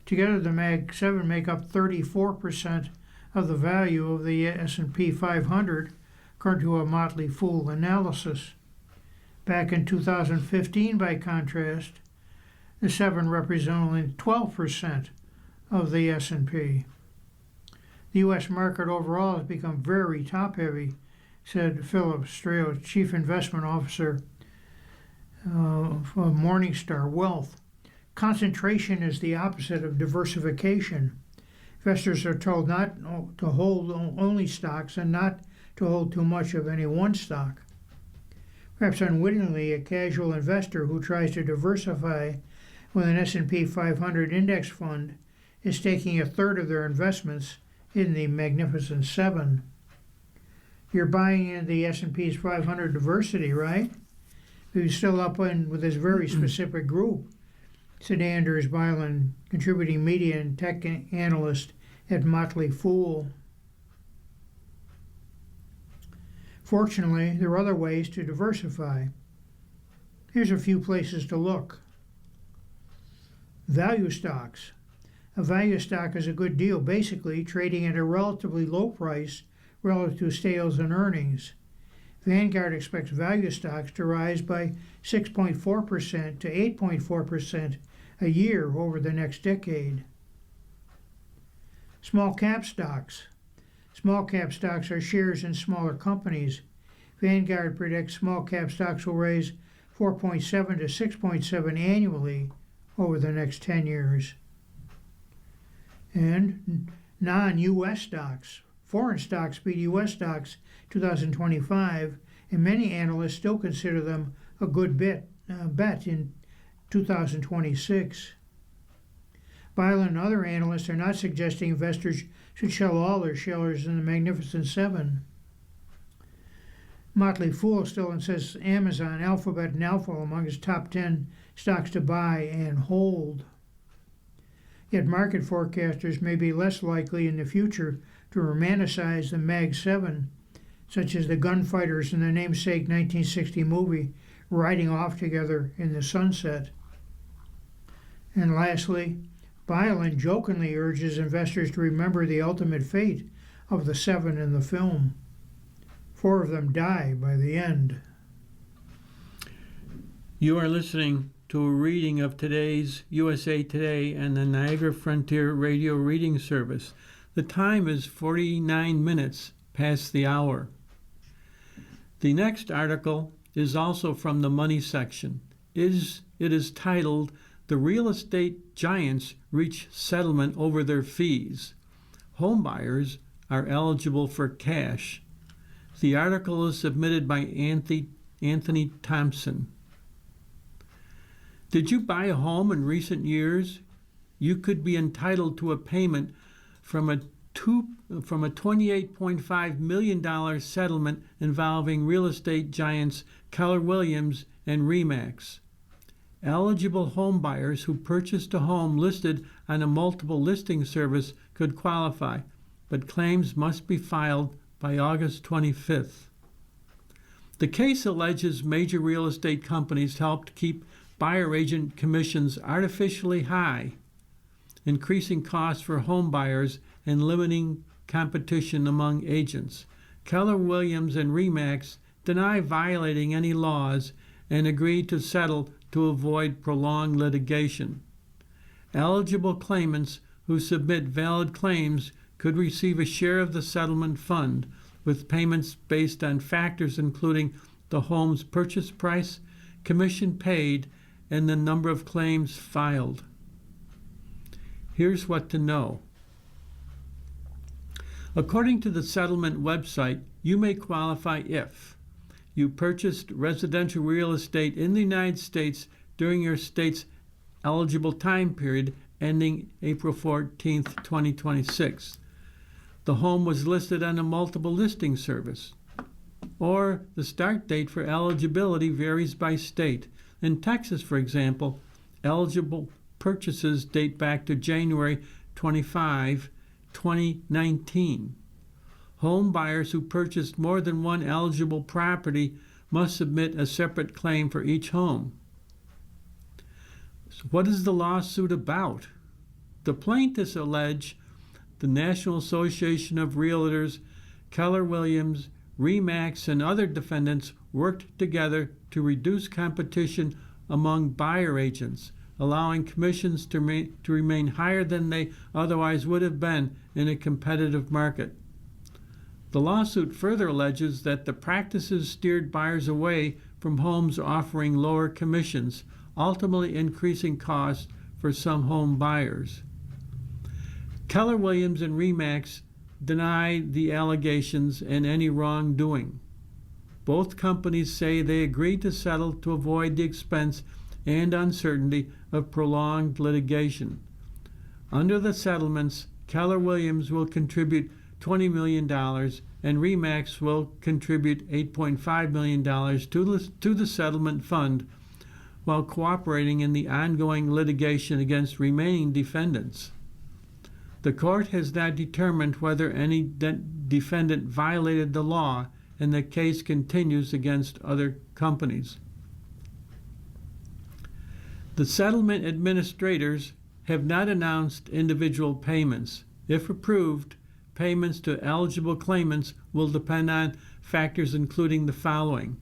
Together, the Mag 7 make up 34% of the value of the S&P 500, according to a Motley Fool analysis. Back in 2015, by contrast, the 7 represent only 12% of the S&P. The U.S. market overall has become very top-heavy, said Philip Strauss, Chief Investment Officer of Morningstar Wealth. Concentration is the opposite of diversification. Investors are told not to hold only stocks and not to hold too much of any one stock. Perhaps unwittingly, a casual investor who tries to diversify with an S&P 500 index fund is taking a third of their investments in the Magnificent Seven. You're buying into the S&P's 500 diversity, right? Who's still up in with this very specific group, said Anders Byland, contributing media and tech analyst at Motley Fool. Fortunately, there are other ways to diversify. Here's a few places to look. Value stocks. A value stock is a good deal, basically trading at a relatively low price relative to sales and earnings. Vanguard expects value stocks to rise by 6.4% to 8.4% a year over the next decade. Small cap stocks. Small cap stocks are shares in smaller companies. Vanguard predicts small cap stocks will raise 4.7 to 6.7 annually over the next 10 years. And non-U.S. stocks. Foreign stocks beat U.S. stocks 2025, and many analysts still consider them a good bet in 2026. Byland and other analysts are not suggesting investors should sell all their shares in the Magnificent Seven. Motley Fool still insists Amazon, Alphabet, and Alpha among its top 10 stocks to buy and hold. Yet market forecasters may be less likely in the future to romanticize the Mag 7, such as the gunfighters in the namesake 1960 movie riding off together in the sunset. And lastly, Byland jokingly urges investors to remember the ultimate fate of the 7 in the film. 4 of them die by the end. You are listening to a reading of today's USA Today and the Niagara Frontier Radio Reading Service. The time is 49 minutes past the hour. The next article is also from the money section. It is titled, "The Real Estate Giants Reach Settlement Over Their Fees. Homebuyers are eligible for cash." The article is submitted by Anthony Thompson. Did you buy a home in recent years? You could be entitled to a payment from a $28.5 million settlement involving real estate giants Keller Williams and RE/MAX. Eligible home buyers who purchased a home listed on a multiple listing service could qualify, but claims must be filed by August 25th. The case alleges major real estate companies helped keep buyer agent commissions artificially high, increasing costs for home buyers and limiting competition among agents. Keller Williams and RE/MAX deny violating any laws and agree to settle to avoid prolonged litigation. Eligible claimants who submit valid claims could receive a share of the settlement fund, with payments based on factors including the home's purchase price, commission paid, and the number of claims filed. Here's what to know. According to the settlement website, you may qualify if you purchased residential real estate in the United States during your state's eligible time period ending April 14, 2026. The home was listed on a multiple listing service, or the start date for eligibility varies by state. In Texas, for example, eligible purchases date back to January 25, 2019. Home buyers who purchased more than one eligible property must submit a separate claim for each home. So what is the lawsuit about? The plaintiffs allege the National Association of Realtors, Keller Williams, RE/MAX, and other defendants worked together to reduce competition among buyer agents, allowing commissions to remain higher than they otherwise would have been in a competitive market. The lawsuit further alleges that the practices steered buyers away from homes offering lower commissions, ultimately increasing costs for some home buyers. Keller Williams and RE/MAX deny the allegations and any wrongdoing. Both companies say they agreed to settle to avoid the expense and uncertainty of prolonged litigation. Under the settlements, Keller Williams will contribute $20 million and RE/MAX will contribute $8.5 million to the settlement fund while cooperating in the ongoing litigation against remaining defendants. The court has now determined whether any defendant violated the law, and the case continues against other companies. The settlement administrators have not announced individual payments. If approved, payments to eligible claimants will depend on factors including the following: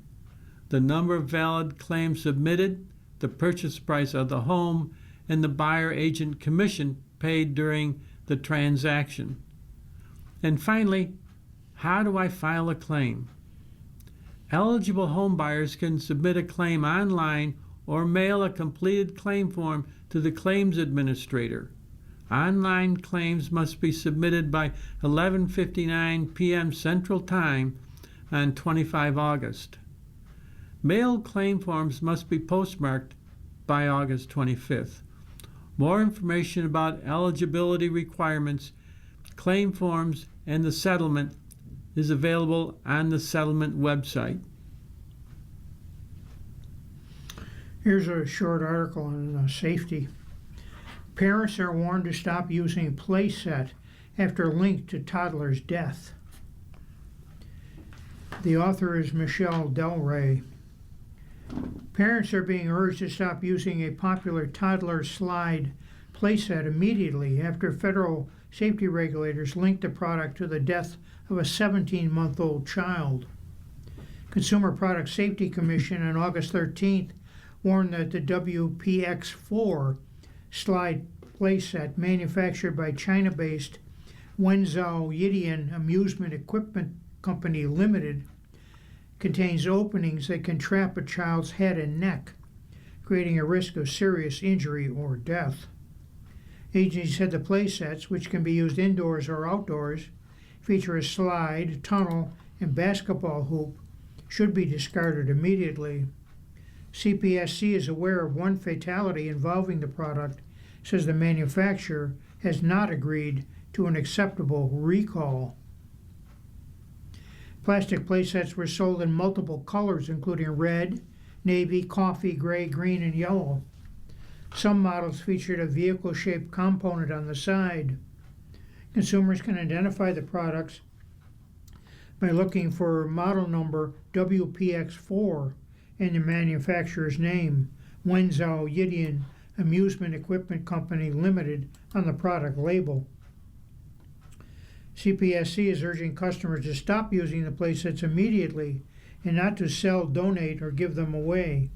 the number of valid claims submitted, the purchase price of the home, and the buyer agent commission paid during the transaction. And finally, how do I file a claim? Eligible home buyers can submit a claim online or mail a completed claim form to the claims administrator. Online claims must be submitted by 11:59 p.m. Central Time on 25 August. Mailed claim forms must be postmarked by August 25th. More information about eligibility requirements, claim forms, and the settlement is available on the settlement website. Here's a short article on safety. Parents are warned to stop using playset after link to toddler's death. The author is Michelle Del Rey. Parents are being urged to stop using a popular toddler slide playset immediately after federal safety regulators linked the product to the death of a 17-month-old child. Consumer Product Safety Commission on August 13th warned that the WPX4 slide playset, manufactured by China-based Wenzhou Yidian Amusement Equipment Company Limited, contains openings that can trap a child's head and neck, creating a risk of serious injury or death. Agency said the playsets, which can be used indoors or outdoors, feature a slide, tunnel, and basketball hoop, should be discarded immediately. CPSC is aware of one fatality involving the product, says the manufacturer has not agreed to an acceptable recall. Plastic play sets were sold in multiple colors, including red, navy, coffee, gray, green, and yellow. Some models featured a vehicle-shaped component on the side. Consumers can identify the products by looking for model number WPX4 and the manufacturer's name, Wenzhou Yidian Amusement Equipment Company Limited, on the product label. CPSC is urging customers to stop using the playsets immediately and not to sell, donate, or give them away.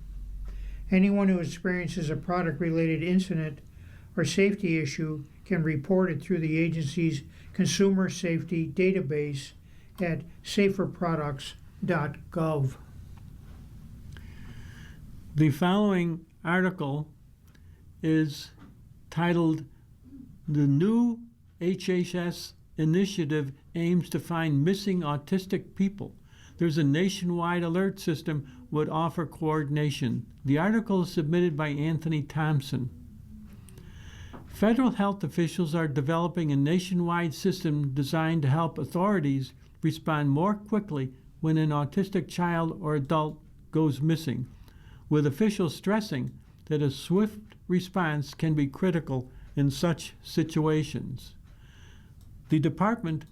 Anyone who experiences a product-related incident or safety issue can report it through the agency's consumer safety database at saferproducts.gov. The following article is titled, "The New HHS Initiative Aims to Find Missing Autistic People. There's a nationwide alert system would offer coordination." The article is submitted by Anthony Thompson. Federal health officials are developing a nationwide system designed to help authorities respond more quickly when an autistic child or adult goes missing, with officials stressing that a swift response can be critical in such situations. The Department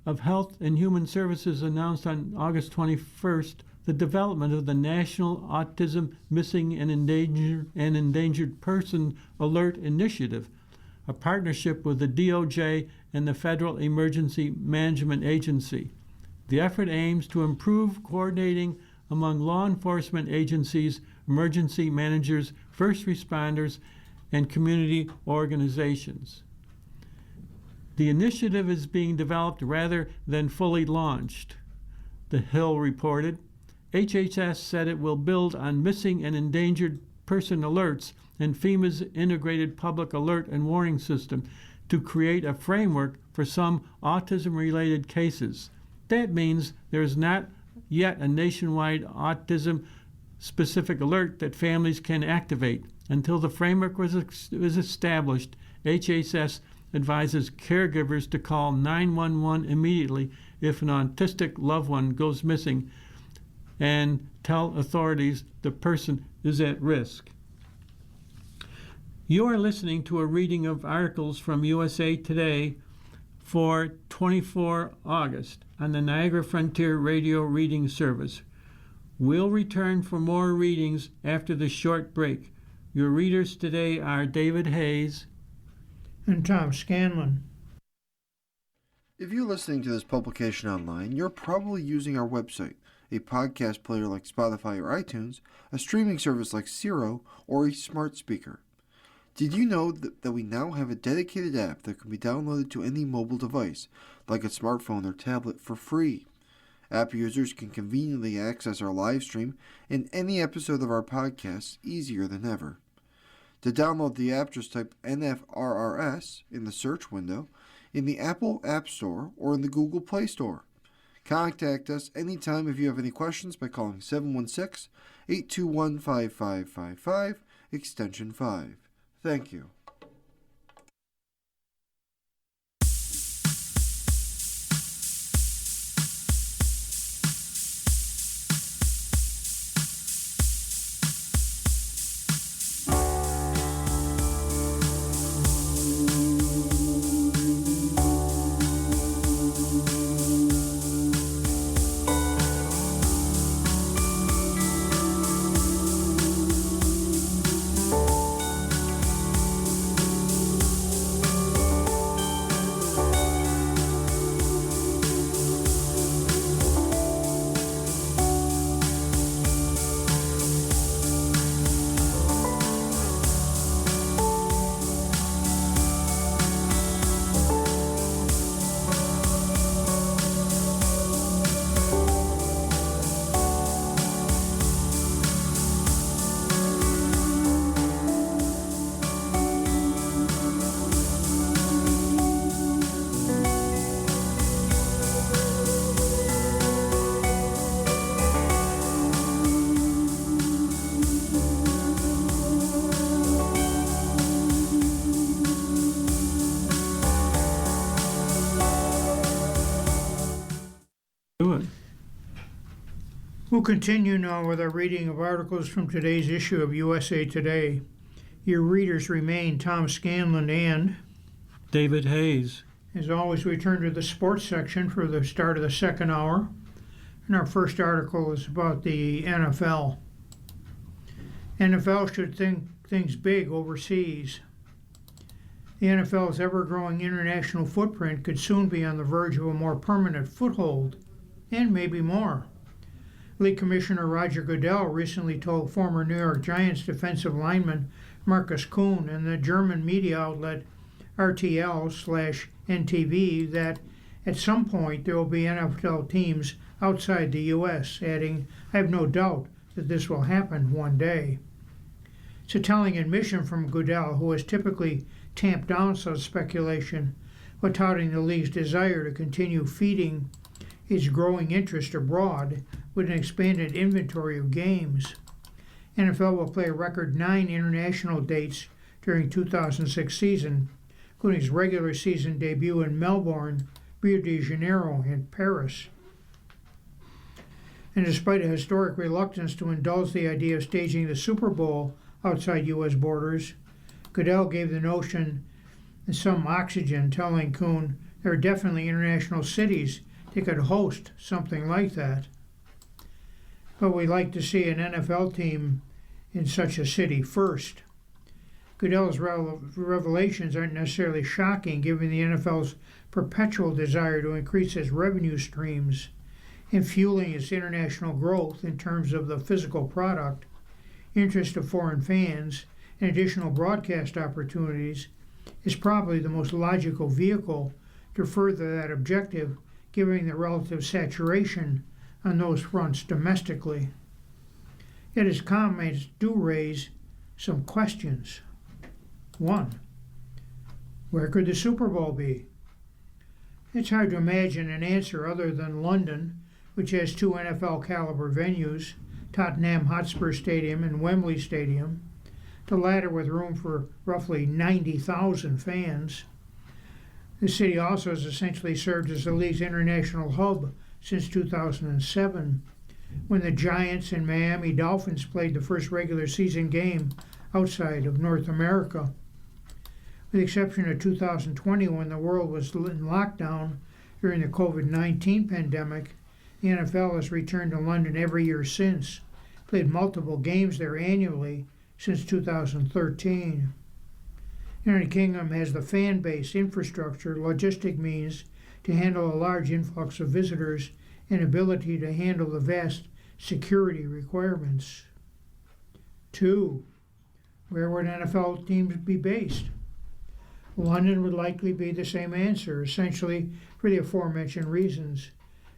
of Health and Human Services announced on August 21st the development of the National Autism Missing and Endangered Person Alert Initiative, a partnership with the DOJ and the Federal Emergency Management Agency. The effort aims to improve coordinating among law enforcement agencies, emergency managers, first responders, and community organizations. The initiative is being developed rather than fully launched, The Hill reported. HHS said it will build on missing and endangered person alerts and FEMA's integrated public alert and warning system to create a framework for some autism-related cases. That means there is not yet a nationwide autism-specific alert that families can activate. Until the framework was established, HHS advises caregivers to call 911 immediately if an autistic loved one goes missing and tell authorities the person is at risk. You are listening to a reading of articles from USA Today for 24 August on the Niagara Frontier Radio Reading Service. We'll return for more readings after the short break. Your readers today are David Hayes and Tom Scanlon. If you're listening to this publication online, you're probably using our website, a podcast player like Spotify or iTunes, a streaming service like Siro, or a smart speaker. Did you know that we now have a dedicated app that can be downloaded to any mobile device, like a smartphone or tablet, for free? App users can conveniently access our live stream and any episode of our podcast easier than ever. To download the app, just type NFRRS in the search window in the Apple App Store or in the Google Play Store. Contact us anytime if you have any questions by calling 716-821-5555, extension 5. Thank you. We'll continue now with our reading of articles from today's issue of USA Today. Your readers remain Tom Scanlon and, David Hayes. as always, we turn to the sports section for the start of the second hour. And our first article is about the NFL. NFL should think things big overseas. The NFL's ever-growing international footprint could soon be on the verge of a more permanent foothold, and maybe more. League Commissioner Roger Goodell recently told former New York Giants defensive lineman Marcus Kuhn and the German media outlet RTL/NTV that at some point there will be NFL teams outside the U.S., adding, "I have no doubt that this will happen one day." It's a telling admission from Goodell, who has typically tamped down such speculation while touting the league's desire to continue feeding its growing interest abroad with an expanded inventory of games. NFL will play a record 9 international dates during 2006 season, including its regular season debut in Melbourne, Rio de Janeiro, and Paris. And despite a historic reluctance to indulge the idea of staging the Super Bowl outside U.S. borders, Goodell gave the notion some oxygen, telling Kuhn there are definitely international cities that could host something like that. But we'd like to see an NFL team in such a city first. Goodell's revelations aren't necessarily shocking, given the NFL's perpetual desire to increase its revenue streams and fueling its international growth in terms of the physical product, interest of foreign fans, and additional broadcast opportunities is probably the most logical vehicle to further that objective, given the relative saturation on those fronts domestically. Yet his comments do raise some questions. 1. Where could the Super Bowl be? It's hard to imagine an answer other than London, which has 2 NFL caliber venues, Tottenham Hotspur Stadium and Wembley Stadium, the latter with room for roughly 90,000 fans. The city also has essentially served as the league's international hub since 2007, when the Giants and Miami Dolphins played the first regular season game outside of North America. With the exception of 2020, when the world was in lockdown during the COVID-19 pandemic, the NFL has returned to London every year since, played multiple games there annually since 2013. The United Kingdom has the fan base, infrastructure, logistic means to handle a large influx of visitors and ability to handle the vast security requirements. 2. Where would NFL teams be based? London would likely be the same answer, essentially for the aforementioned reasons,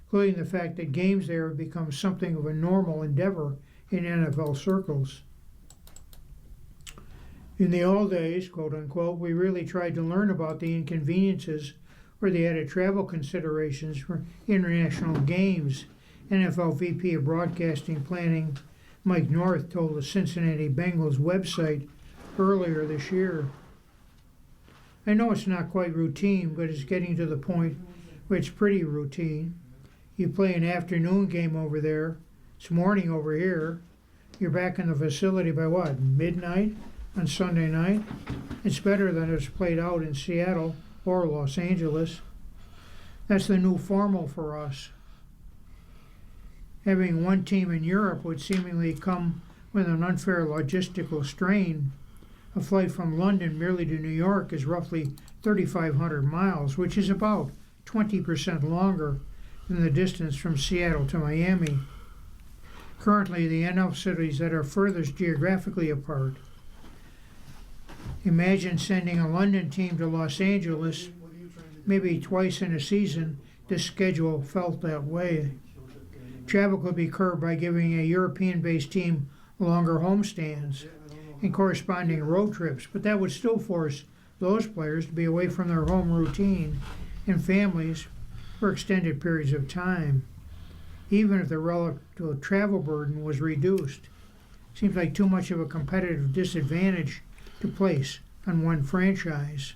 including the fact that games there have become something of a normal endeavor in NFL circles. In the old days, quote unquote, we really tried to learn about the inconveniences or the added travel considerations for international games, NFL VP of Broadcasting Planning Mike North told the Cincinnati Bengals website earlier this year. I know it's not quite routine, but it's getting to the point where it's pretty routine. You play an afternoon game over there, it's morning over here, you're back in the facility by what, midnight on Sunday night? It's better than it's played out in Seattle or Los Angeles. That's the new formal for us. Having one team in Europe would seemingly come with an unfair logistical strain. A flight from London merely to New York is roughly 3,500 miles, which is about 20% longer than the distance from Seattle to Miami. Currently, the NL cities that are furthest geographically apart. Imagine sending a London team to Los Angeles maybe twice in a season. This schedule felt that way. Travel could be curbed by giving a European-based team longer homestands and corresponding road trips, but that would still force those players to be away from their home routine and families for extended periods of time, even if the relative travel burden was reduced. Seems like too much of a competitive disadvantage to place on one franchise.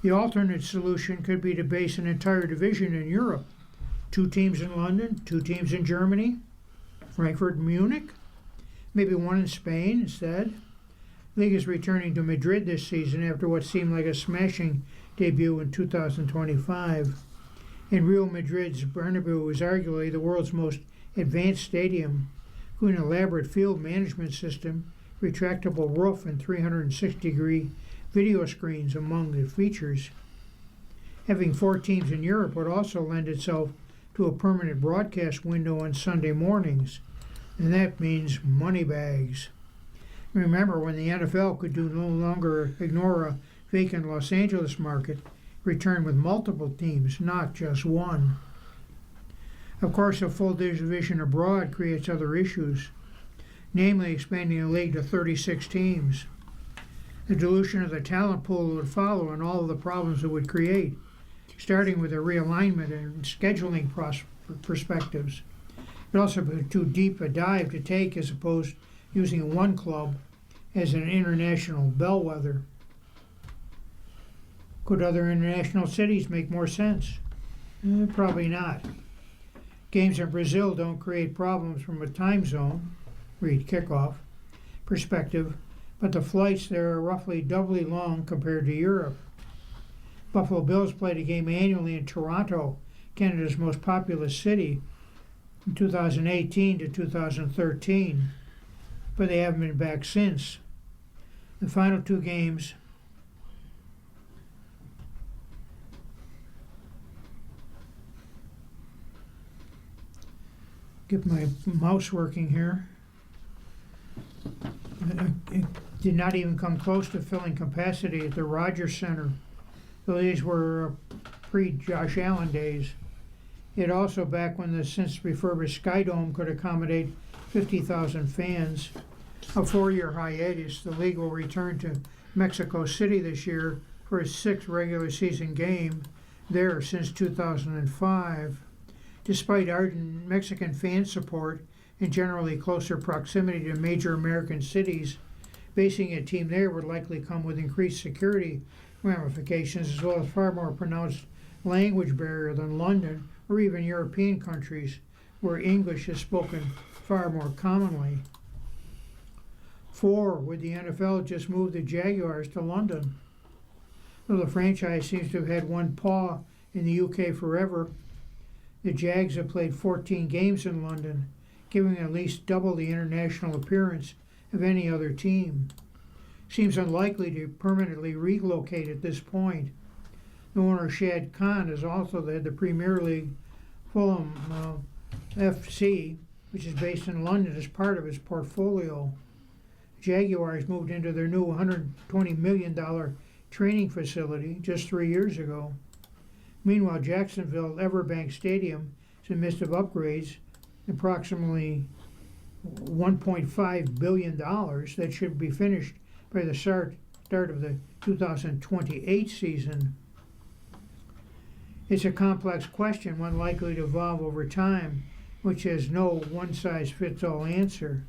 The alternate solution could be to base an entire division in Europe, 2 teams in London, 2 teams in Germany, Frankfurt and Munich, maybe 1 in Spain instead. The league is returning to Madrid this season after what seemed like a smashing debut in 2025. And Real Madrid's Bernabeu is arguably the world's most advanced stadium, with an elaborate field management system, retractable roof, and 360-degree video screens among the features. Having 4 teams in Europe would also lend itself to a permanent broadcast window on Sunday mornings, and that means money bags. Remember when the NFL could no longer ignore a vacant Los Angeles market, return with multiple teams, not just one. Of course, a full division abroad creates other issues, namely expanding the league to 36 teams. The dilution of the talent pool would follow and all of the problems it would create, starting with a realignment and scheduling perspectives. It also be too deep a dive to take as opposed to using one club as an international bellwether. Could other international cities make more sense? Probably not. Games in Brazil don't create problems from a time zone, read kickoff, perspective, but the flights there are roughly doubly long compared to Europe. Buffalo Bills played a game annually in Toronto, Canada's most populous city, from 2018 to 2013, but they haven't been back since. The final 2 games get my mouse working here. It did not even come close to filling capacity at the Rogers Center. These were pre-Josh Allen days. It also back when the since refurbished Sky Dome could accommodate 50,000 fans. A 4-year hiatus, the league will return to Mexico City this year for its 6th regular season game there since 2005. Despite ardent Mexican fan support and generally closer proximity to major American cities, basing a team there would likely come with increased security ramifications as well as far more pronounced language barrier than London or even European countries where English is spoken far more commonly. 4, would the NFL just move the Jaguars to London? Though the franchise seems to have had one paw in the UK forever, the Jags have played 14 games in London, giving at least double the international appearance of any other team. Seems unlikely to permanently relocate at this point. The owner Shad Khan has also led the Premier League Fulham FC, which is based in London, as part of his portfolio. Jaguars moved into their new $120 million training facility just 3 years ago. Meanwhile, Jacksonville Everbank Stadium is in the midst of upgrades, approximately $1.5 billion that should be finished by the start of the 2028 season. It's a complex question, one likely to evolve over time, which has no one-size-fits-all answer.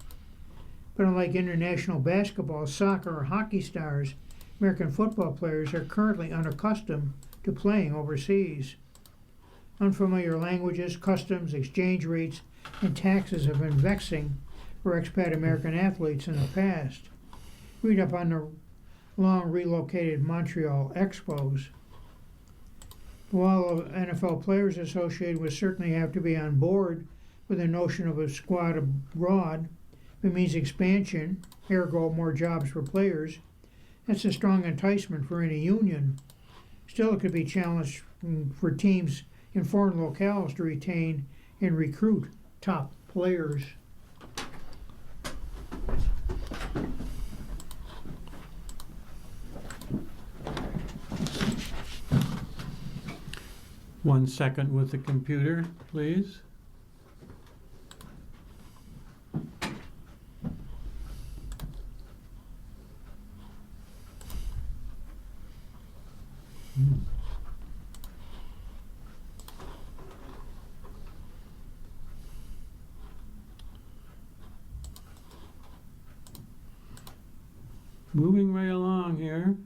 But unlike international basketball, soccer, or hockey stars, American football players are currently unaccustomed to playing overseas. Unfamiliar languages, customs, exchange rates, and taxes have been vexing for expat American athletes in the past. Read up on the long relocated Montreal Expos. While NFL Players Association would certainly have to be on board with the notion of a squad abroad, it means expansion, ergo more jobs for players. That's a strong enticement for any union. Still, it could be challenged for teams in foreign locales to retain and recruit top players. One second with the computer, please. Moving right along here.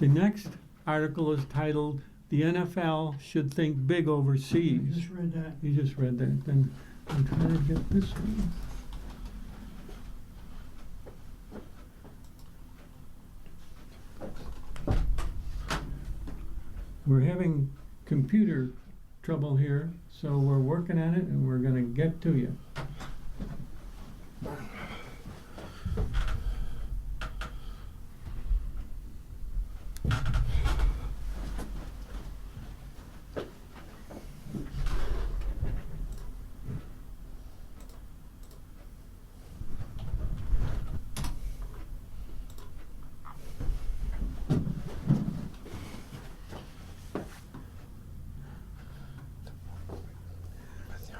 The next article is titled, "The NFL Should Think Big I Overseas." just read that. You just read that, then I'm trying to get this one. We're having computer trouble here, so we're working on it and we're gonna get to you.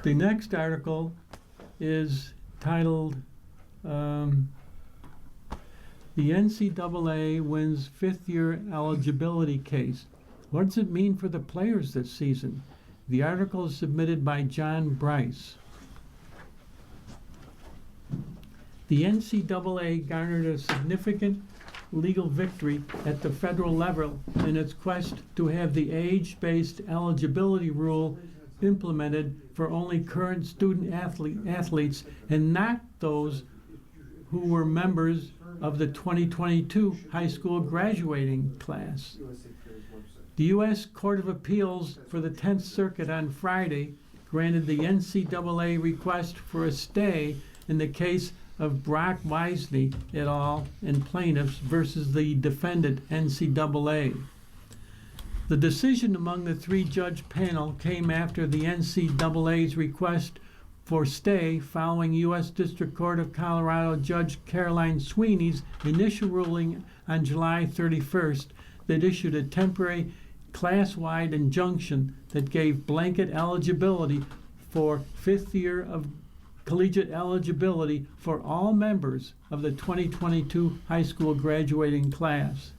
The next article is titled, "The NCAA Wins Fifth-Year Eligibility Case. What does it mean for the players this season?" The article is submitted by John Bryce. The NCAA garnered a significant legal victory at the federal level in its quest to have the age-based eligibility rule implemented for only current student athletes and not those who were members of the 2022 high school graduating class. The U.S. Court of Appeals for the 10th Circuit on Friday granted the NCAA request for a stay in the case of Brock Wisney et al. And plaintiffs versus the defendant NCAA. The decision among the three-judge panel came after the NCAA's request for stay following U.S. District Court of Colorado Judge Caroline Sweeney's initial ruling on July 31st that issued a temporary class-wide injunction that gave blanket eligibility for fifth year of collegiate eligibility for all members of the 2022 high school graduating class.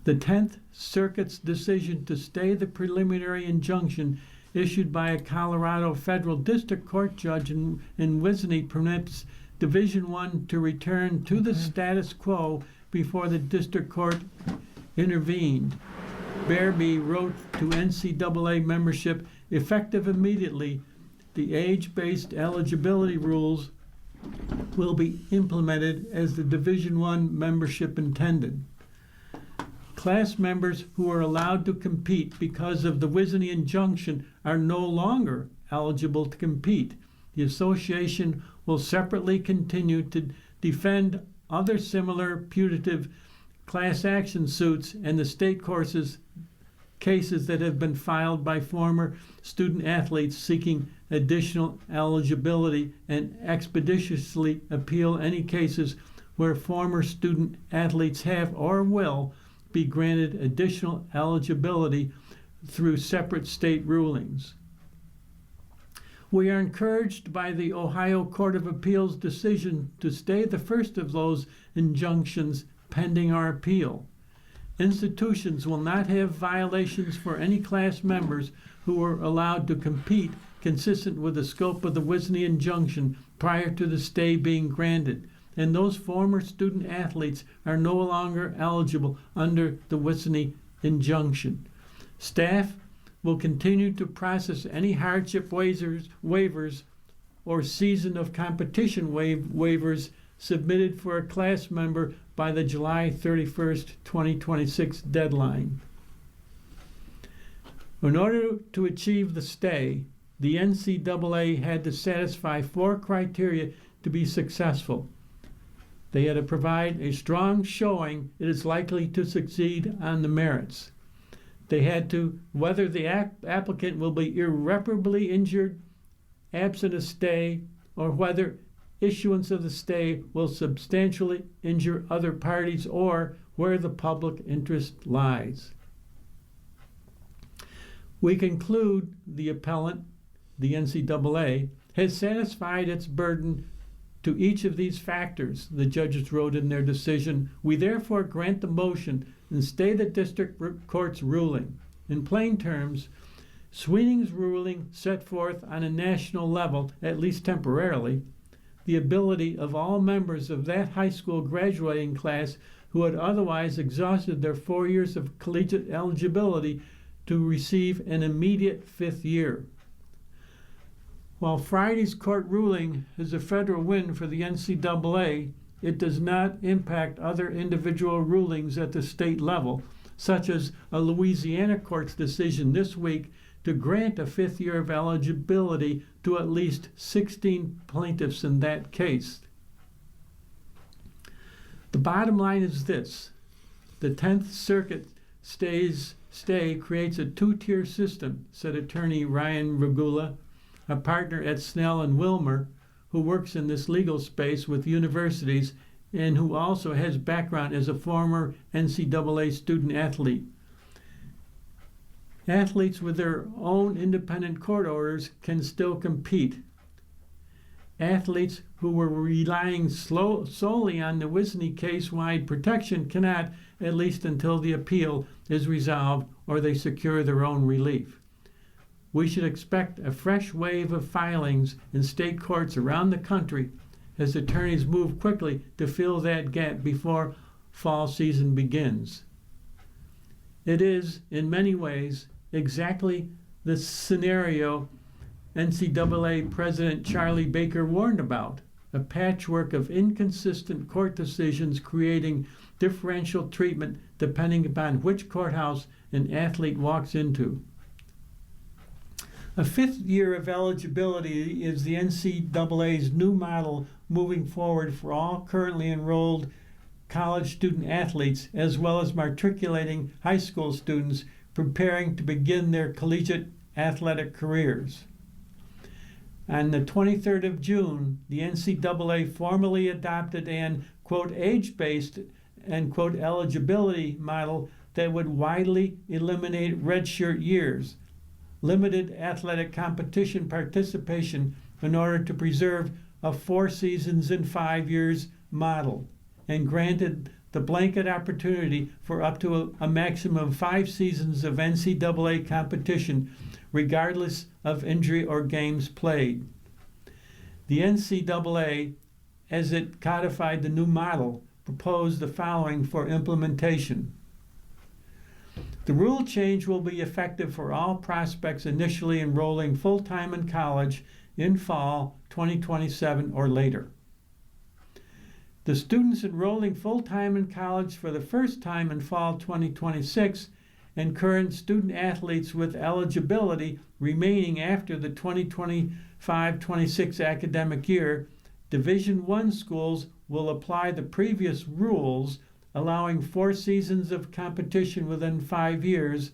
The 10th Circuit's decision to stay the preliminary injunction issued by a Colorado federal district court judge in Wisney permits Division I to return to the status quo before the district court intervened. Bearby wrote to NCAA membership, "Effective immediately, the age-based eligibility rules will be implemented as the Division I membership intended." Class members who are allowed to compete because of the Wisney injunction are no longer eligible to compete. The association will separately continue to defend other similar putative class action suits and the state cases that have been filed by former student athletes seeking additional eligibility, and expeditiously appeal any cases where former student athletes have or will be granted additional eligibility through separate state rulings. We are encouraged by the Ohio Court of Appeals decision to stay the first of those injunctions pending our appeal. Institutions will not have violations for any class members who are allowed to compete consistent with the scope of the Wisney injunction prior to the stay being granted, and those former student athletes are no longer eligible under the Wisney injunction. Staff will continue to process any hardship waivers or season of competition waivers submitted for a class member by the July 31st, 2026 deadline. In order to achieve the stay, the NCAA had to satisfy 4 criteria to be successful. They had to provide a strong showing it is likely to succeed on the merits. They had to whether the applicant will be irreparably injured absent a stay, or whether issuance of the stay will substantially injure other parties, or where the public interest lies. We conclude the appellant, the NCAA, has satisfied its burden to each of these factors, the judges wrote in their decision. We therefore grant the motion and stay the district court's ruling. In plain terms, Sweeney's ruling set forth on a national level, at least temporarily, the ability of all members of that high school graduating class who had otherwise exhausted their 4 years of collegiate eligibility to receive an immediate fifth year. While Friday's court ruling is a federal win for the NCAA, it does not impact other individual rulings at the state level, such as a Louisiana court's decision this week to grant a fifth year of eligibility to at least 16 plaintiffs in that case. The bottom line is this: the 10th Circuit stay creates a two-tier system, said attorney Ryan Regula, a partner at Snell and Wilmer, who works in this legal space with universities and who also has background as a former NCAA student athlete. Athletes with their own independent court orders can still compete. Athletes who were relying solely on the Wisney case-wide protection cannot, at least until the appeal is resolved or they secure their own relief. We should expect a fresh wave of filings in state courts around the country as attorneys move quickly to fill that gap before fall season begins. It is, in many ways, exactly the scenario NCAA President Charlie Baker warned about, a patchwork of inconsistent court decisions creating differential treatment depending upon which courthouse an athlete walks into. A fifth year of eligibility is the NCAA's new model moving forward for all currently enrolled college student athletes, as well as matriculating high school students preparing to begin their collegiate athletic careers. On the 23rd of June, the NCAA formally adopted an, quote, age-based, end quote, eligibility model that would widely eliminate redshirt years, limited athletic competition participation in order to preserve a 4 seasons in 5 years model, and granted the blanket opportunity for up to a maximum of 5 seasons of NCAA competition, regardless of injury or games played. The NCAA, as it codified the new model, proposed the following for implementation. The rule change will be effective for all prospects initially enrolling full-time in college in fall 2027 or later. The students enrolling full-time in college for the first time in fall 2026 and current student athletes with eligibility remaining after the 2025-26 academic year, Division I schools will apply the previous rules, allowing 4 seasons of competition within 5 years,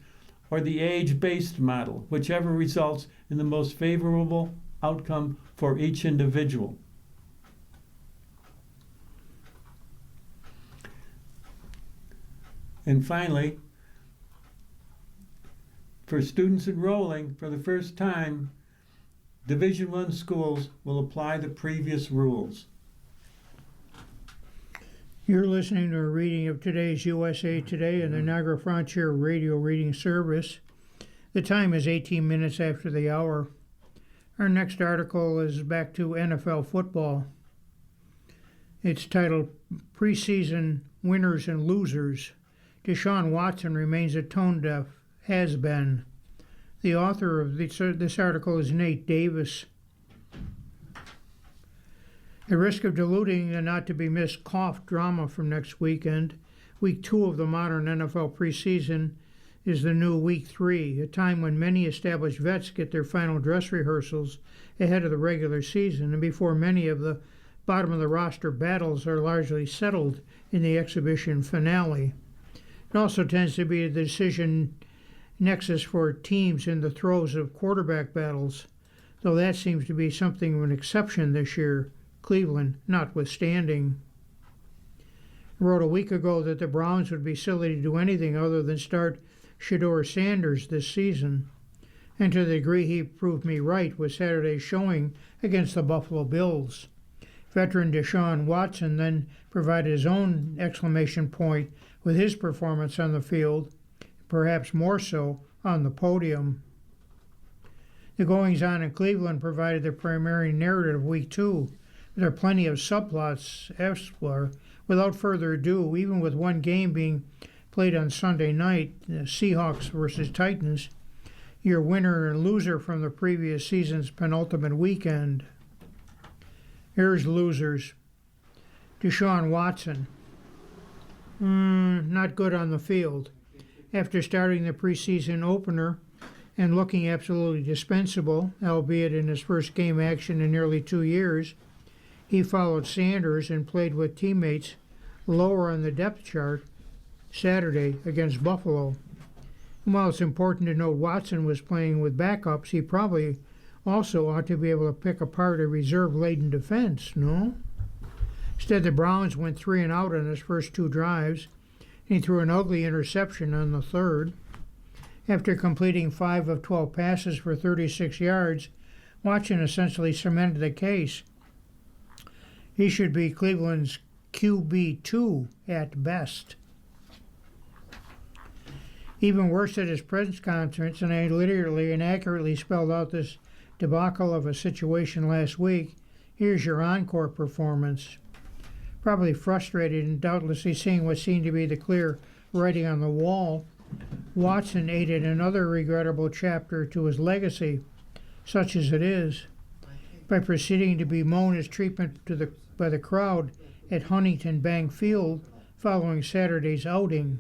or the age-based model, whichever results in the most favorable outcome for each individual. And finally, for students enrolling for the first time, Division I schools will apply the previous rules. You're listening to a reading of today's USA Today in the Niagara Frontier Radio Reading Service. The time is 18 minutes after the hour. Our next article is back to NFL football. It's titled Preseason Winners and Losers. Deshaun Watson remains a tone-deaf has-been. The author of this article is Nate Davis. At risk of diluting the not-to-be-missed cough drama from next weekend, Week 2 of the modern NFL preseason is the new Week 3, a time when many established vets get their final dress rehearsals ahead of the regular season and before many of the bottom-of-the-roster battles are largely settled in the exhibition finale. It also tends to be the decision nexus for teams in the throes of quarterback battles, though that seems to be something of an exception this year, Cleveland notwithstanding. I wrote a week ago that the Browns would be silly to do anything other than start Shedeur Sanders this season, and to the degree he proved me right with Saturday's showing against the Buffalo Bills. Veteran Deshaun Watson then provided his own exclamation point with his performance on the field, perhaps more so on the podium. The goings-on in Cleveland provided the primary narrative of Week 2. It There are plenty of subplots elsewhere. Without further ado, even with one game being played on Sunday night, the Seahawks versus Titans, your winner and loser from the previous season's penultimate weekend. Here's losers. Deshaun Watson. Not good on the field. After starting the preseason opener and looking absolutely dispensable, albeit in his first game action in nearly 2 years, he followed Sanders and played with teammates lower on the depth chart Saturday against Buffalo. And while it's important to note Watson was playing with backups, he probably also ought to be able to pick apart a reserve-laden defense, no? Instead, the Browns went 3 and out on his first 2 drives, and he threw an ugly interception on the third. After completing 5 of 12 passes for 36 yards, Watson essentially cemented the case. He should be Cleveland's QB2 at best. Even worse at his press conference, and I literally and accurately spelled out this debacle of a situation last week, here's your encore performance. Probably frustrated and doubtlessly seeing what seemed to be the clear writing on the wall, Watson added another regrettable chapter to his legacy, such as it is, by proceeding to bemoan his treatment by the crowd at Huntington Bank Field following Saturday's outing.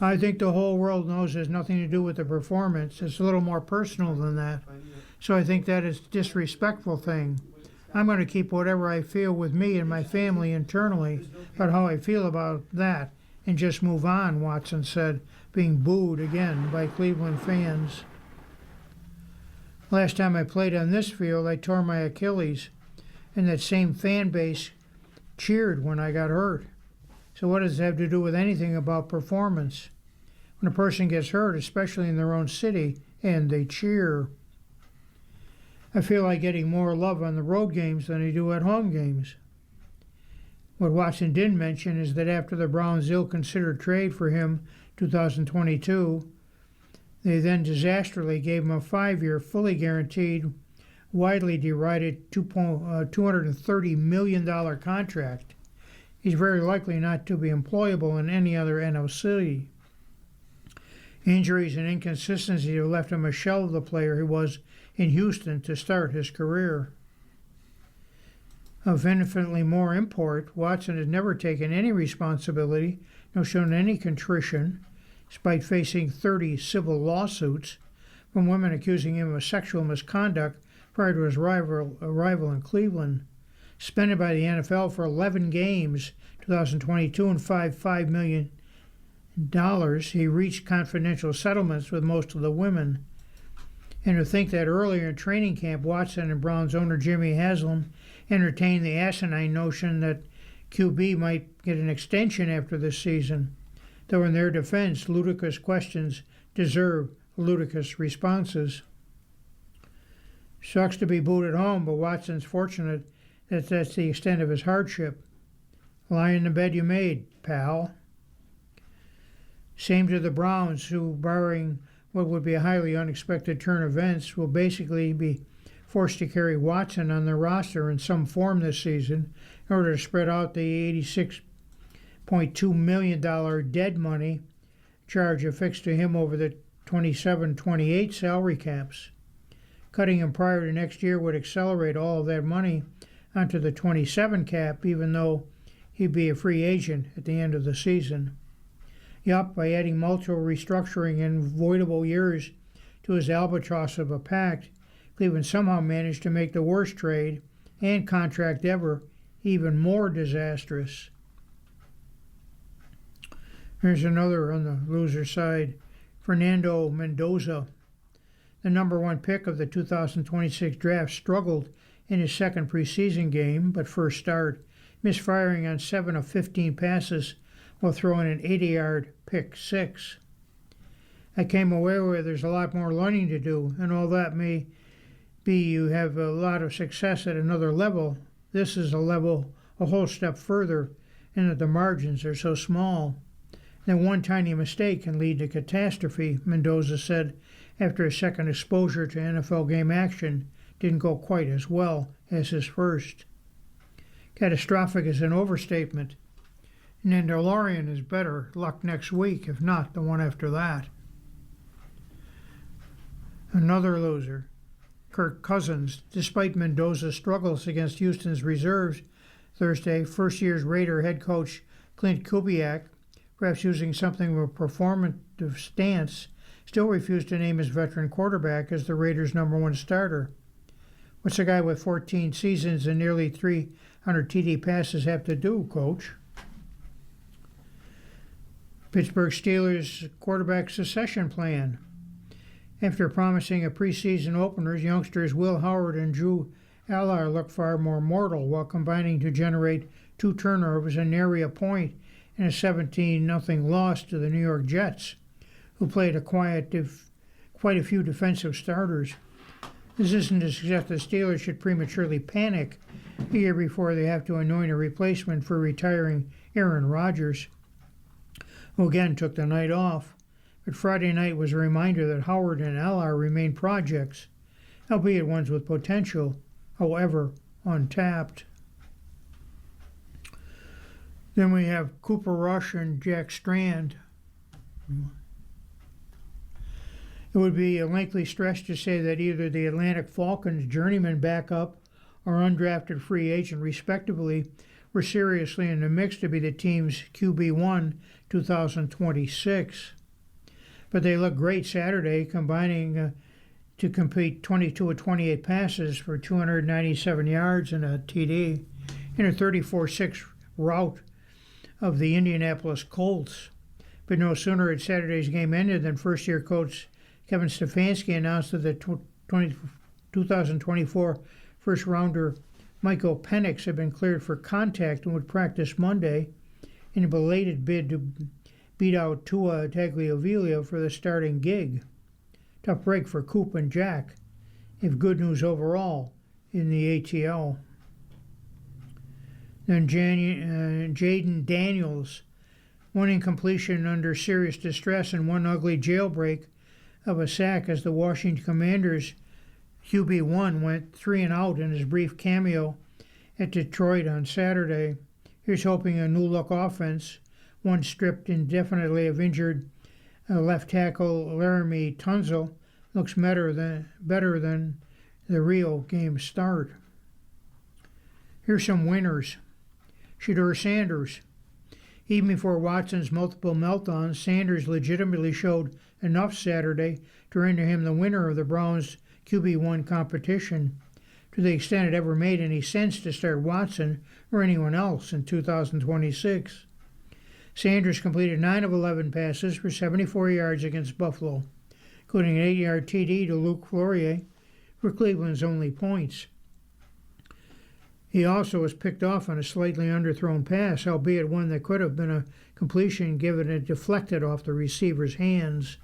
I think the whole world knows it has nothing to do with the performance. It's a little more personal than that. So I think that is a disrespectful thing. I'm going to keep whatever I feel with me and my family internally about how I feel about that and just move on, Watson said, being booed again by Cleveland fans. Last time I played on this field, I tore my Achilles, and that same fan base cheered when I got hurt. So what does it have to do with anything about performance? When a person gets hurt, especially in their own city, and they cheer. I feel like getting more love on the road games than I do at home games. What Watson didn't mention is that after the Browns' ill-considered trade for him 2022, they then disastrously gave him a 5-year, fully guaranteed, widely derided $230 million contract. He's very likely not to be employable in any other NOC. Injuries and inconsistency have left him a shell of the player he was in Houston to start his career. Of infinitely more import, Watson has never taken any responsibility, nor shown any contrition, despite facing 30 civil lawsuits from women accusing him of sexual misconduct prior to his arrival in Cleveland. Suspended by the NFL for 11 games, 2022, and $5 million, he reached confidential settlements with most of the women. And to think that earlier in training camp, Watson and Browns owner Jimmy Haslam entertained the asinine notion that QB might get an extension after this season, though in their defense, ludicrous questions deserve ludicrous responses. Sucks to be booed at home, but Watson's fortunate that that's the extent of his hardship. Lie in the bed you made, pal. Same to the Browns, who, barring what would be a highly unexpected turn of events, will basically be forced to carry Watson on their roster in some form this season in order to spread out the $86.2 million dead money charge affixed to him over the 27-28 salary caps. Cutting him prior to next year would accelerate all of that money onto the 27 cap, even though he'd be a free agent at the end of the season. Yup, by adding multiple restructuring and voidable years to his albatross of a pact, Cleveland somehow managed to make the worst trade and contract ever even more disastrous. Here's another on the loser side. Fernando Mendoza, the number 1 pick of the 2026 draft, struggled in his second preseason game, but first start, misfiring on 7 of 15 passes while throwing an 80-yard pick 6. I came away where there's a lot more learning to do, and all that may be you have a lot of success at another level. This is a level a whole step further, and that the margins are so small. Then one tiny mistake can lead to catastrophe, Mendoza said after his second exposure to NFL game action didn't go quite as well as his first. Catastrophic is an overstatement. And then DeLorean is better luck next week, if not the one after that. Another loser, Kirk Cousins. Despite Mendoza's struggles against Houston's reserves Thursday, first-year Raider head coach Clint Kubiak, perhaps using something of a performative stance, still refused to name his veteran quarterback as the Raiders' #1 starter. What's a guy with 14 seasons and nearly 300 TD passes have to do, Coach? Pittsburgh Steelers quarterback succession plan. After promising a preseason opener, youngsters Will Howard and Drew Allar look far more mortal while combining to generate 2 turnovers and nary a point in a 17-0 loss to the New York Jets, who played quite a few defensive starters. This isn't to suggest the Steelers should prematurely panic a year before they have to anoint a replacement for retiring Aaron Rodgers, who again took the night off. But Friday night was a reminder that Howard and Allar remain projects, albeit ones with potential, however untapped. Then we have Cooper Rush and Jack Strand. It would be a lengthy stretch to say that either the Atlantic Falcons journeyman backup or undrafted free agent, respectively, were seriously in the mix to be the team's QB1 2026. But they looked great Saturday, combining to complete 22 of 28 passes for 297 yards and a TD in a 34-6 rout of the Indianapolis Colts. But no sooner had Saturday's game ended than first-year coach Kevin Stefanski announced that the 2024 first-rounder Michael Penix had been cleared for contact and would practice Monday in a belated bid to beat out Tua Tagovailoa for the starting gig. Tough break for Coop and Jack, if good news overall in the ATL. Then Jaden Daniels, one incompletion under serious distress and one ugly jailbreak of a sack as the Washington Commanders QB1 went 3 and out in his brief cameo at Detroit on Saturday. Here's hoping a new-look offense, one stripped indefinitely of injured left tackle Laramie Tunsil, looks better than the real game start. Here's some winners. Shedeur Sanders. Even before Watson's multiple meltdowns, Sanders legitimately showed enough Saturday to render him the winner of the Browns' QB1 competition, to the extent it ever made any sense to start Watson or anyone else in 2026. Sanders completed 9 of 11 passes for 74 yards against Buffalo, including an 8-yard TD to Luke Flourier for Cleveland's only points. He also was picked off on a slightly underthrown pass, albeit one that could have been a completion given it deflected off the receiver's hands.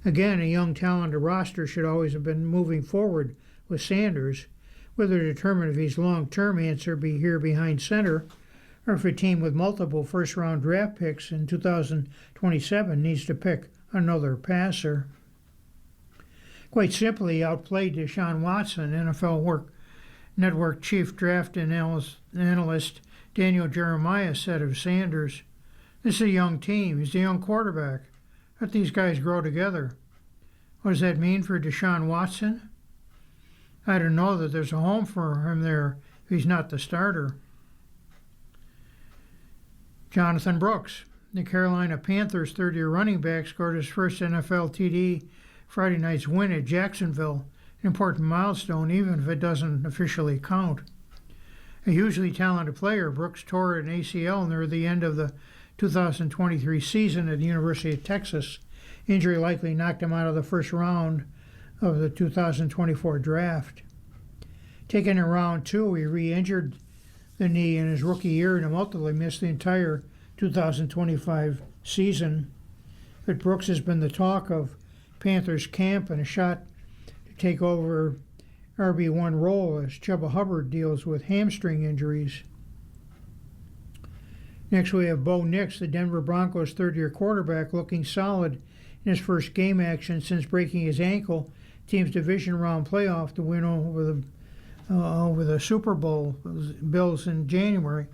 Again, a young talented roster should always have been moving forward with Sanders, whether to determine if his long-term answer be here behind center or if a team with multiple first-round draft picks in 2027 needs to pick another passer. Quite simply, he outplayed Deshaun Watson. NFL Network chief draft analyst Daniel Jeremiah said of Sanders, "This is a young team. He's a young quarterback. Let these guys grow together." What does that mean for Deshaun Watson? I don't know that there's a home for him there if he's not the starter. Jonathan Brooks, the Carolina Panthers' third-year running back, scored his first NFL TD Friday night's win at Jacksonville, an important milestone even if it doesn't officially count. A hugely talented player, Brooks tore an ACL near the end of the 2023 season at the University of Texas. Injury likely knocked him out of the first round of the 2024 draft. Taken in round 2, he re-injured the knee in his rookie year and ultimately missed the entire 2025 season. But Brooks has been the talk of Panthers camp and a shot to take over RB1 role as Chuba Hubbard deals with hamstring injuries. Next we have Bo Nix, the Denver Broncos' third-year quarterback, looking solid in his first game action since breaking his ankle, team's division round playoff to win over the over the Super Bowl Bills in January,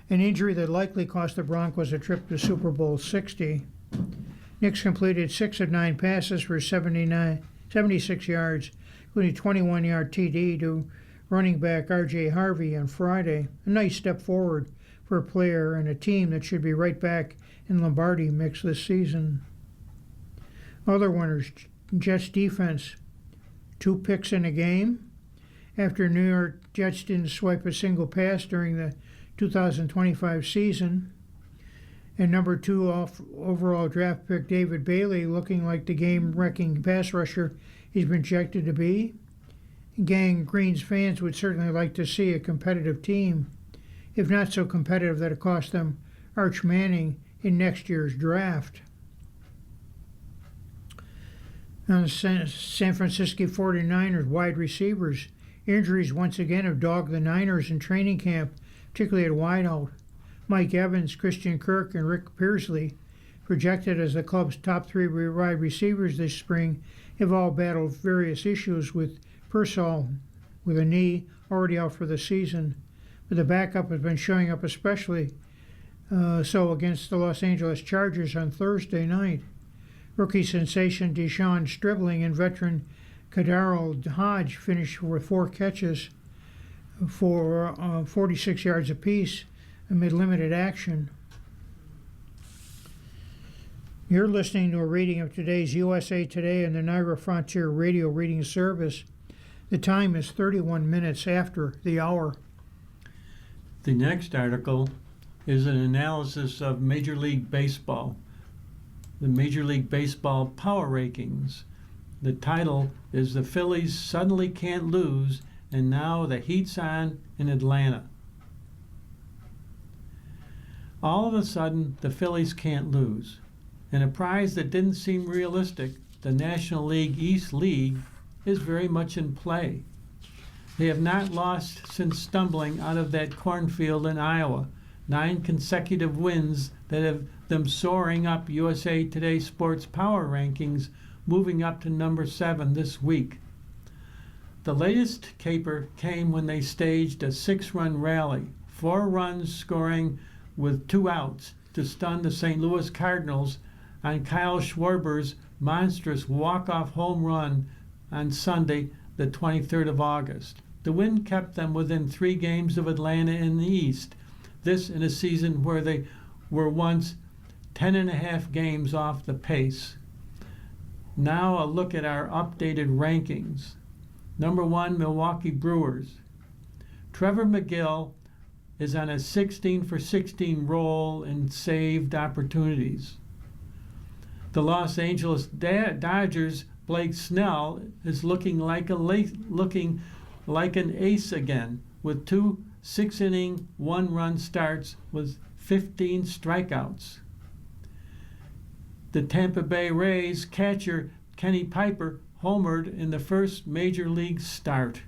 an injury that likely cost the Broncos a trip to Super Bowl 60. Nix completed 6 of 9 passes for 76 yards, including 21-yard TD to running back R.J. Harvey on Friday. A nice step forward for a player and a team that should be right back in Lombardi mix this season. Other winners, Jets defense, 2 picks in a game. After New York Jets didn't swipe a single pass during the 2025 season. And number 2 overall draft pick David Bailey looking like the game-wrecking pass rusher he's been projected to be. Gang Green's fans would certainly like to see a competitive team, if not so competitive that it cost them Arch Manning in next year's draft. Now the San Francisco 49ers wide receivers. Injuries once again have dogged the Niners in training camp, particularly at wideout. Mike Evans, Christian Kirk, and Rick Pearsley, projected as the club's top 3 wide receivers this spring, have all battled various issues, with Pearsall with a knee already out for the season. But the backup has been showing up especially so against the Los Angeles Chargers on Thursday night. Rookie sensation Deshaun Stribling and veteran Kadaro Hodge finished with 4 catches for 46 yards apiece amid limited action. You're listening to a reading of today's USA Today and the Niagara Frontier Radio Reading Service. The time is 31 minutes after the hour. The next article is an analysis of Major League Baseball, the Major League Baseball Power Rankings. The title is "The Phillies Suddenly Can't Lose, and Now the Heat's On in Atlanta." All of a sudden, the Phillies can't lose. In a prize that didn't seem realistic, the National League East League is very much in play. They have not lost since stumbling out of that cornfield in Iowa. 9 consecutive wins that have them soaring up USA Today Sports Power Rankings, moving up to number 7 this week. The latest caper came when they staged a 6-run rally, 4 runs scoring with 2 outs to stun the St. Louis Cardinals on Kyle Schwarber's monstrous walk-off home run on Sunday, the 23rd of August. The win kept them within 3 games of Atlanta in the East, this in a season where they were once 10.5 games off the pace. Now a look at our updated rankings. Number 1, Milwaukee Brewers. Trevor McGill is on a 16 for 16 roll in saved opportunities. The Los Angeles Dodgers' Blake Snell is looking like an ace again, with 2 6-inning, 1-run starts with 15 strikeouts. The Tampa Bay Rays catcher Kenny Piper homered in the first major league start.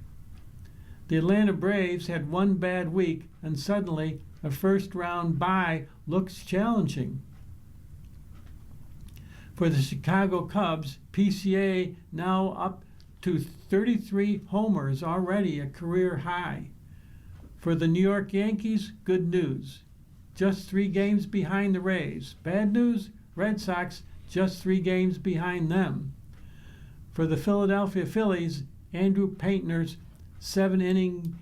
The Atlanta Braves had 1 bad week, and suddenly a first-round bye looks challenging. For the Chicago Cubs, PCA now up to 33 homers, already a career high. For the New York Yankees, good news. Just 3 games behind the Rays. Bad news, Red Sox just 3 games behind them. For the Philadelphia Phillies, Andrew Painter's 7-inning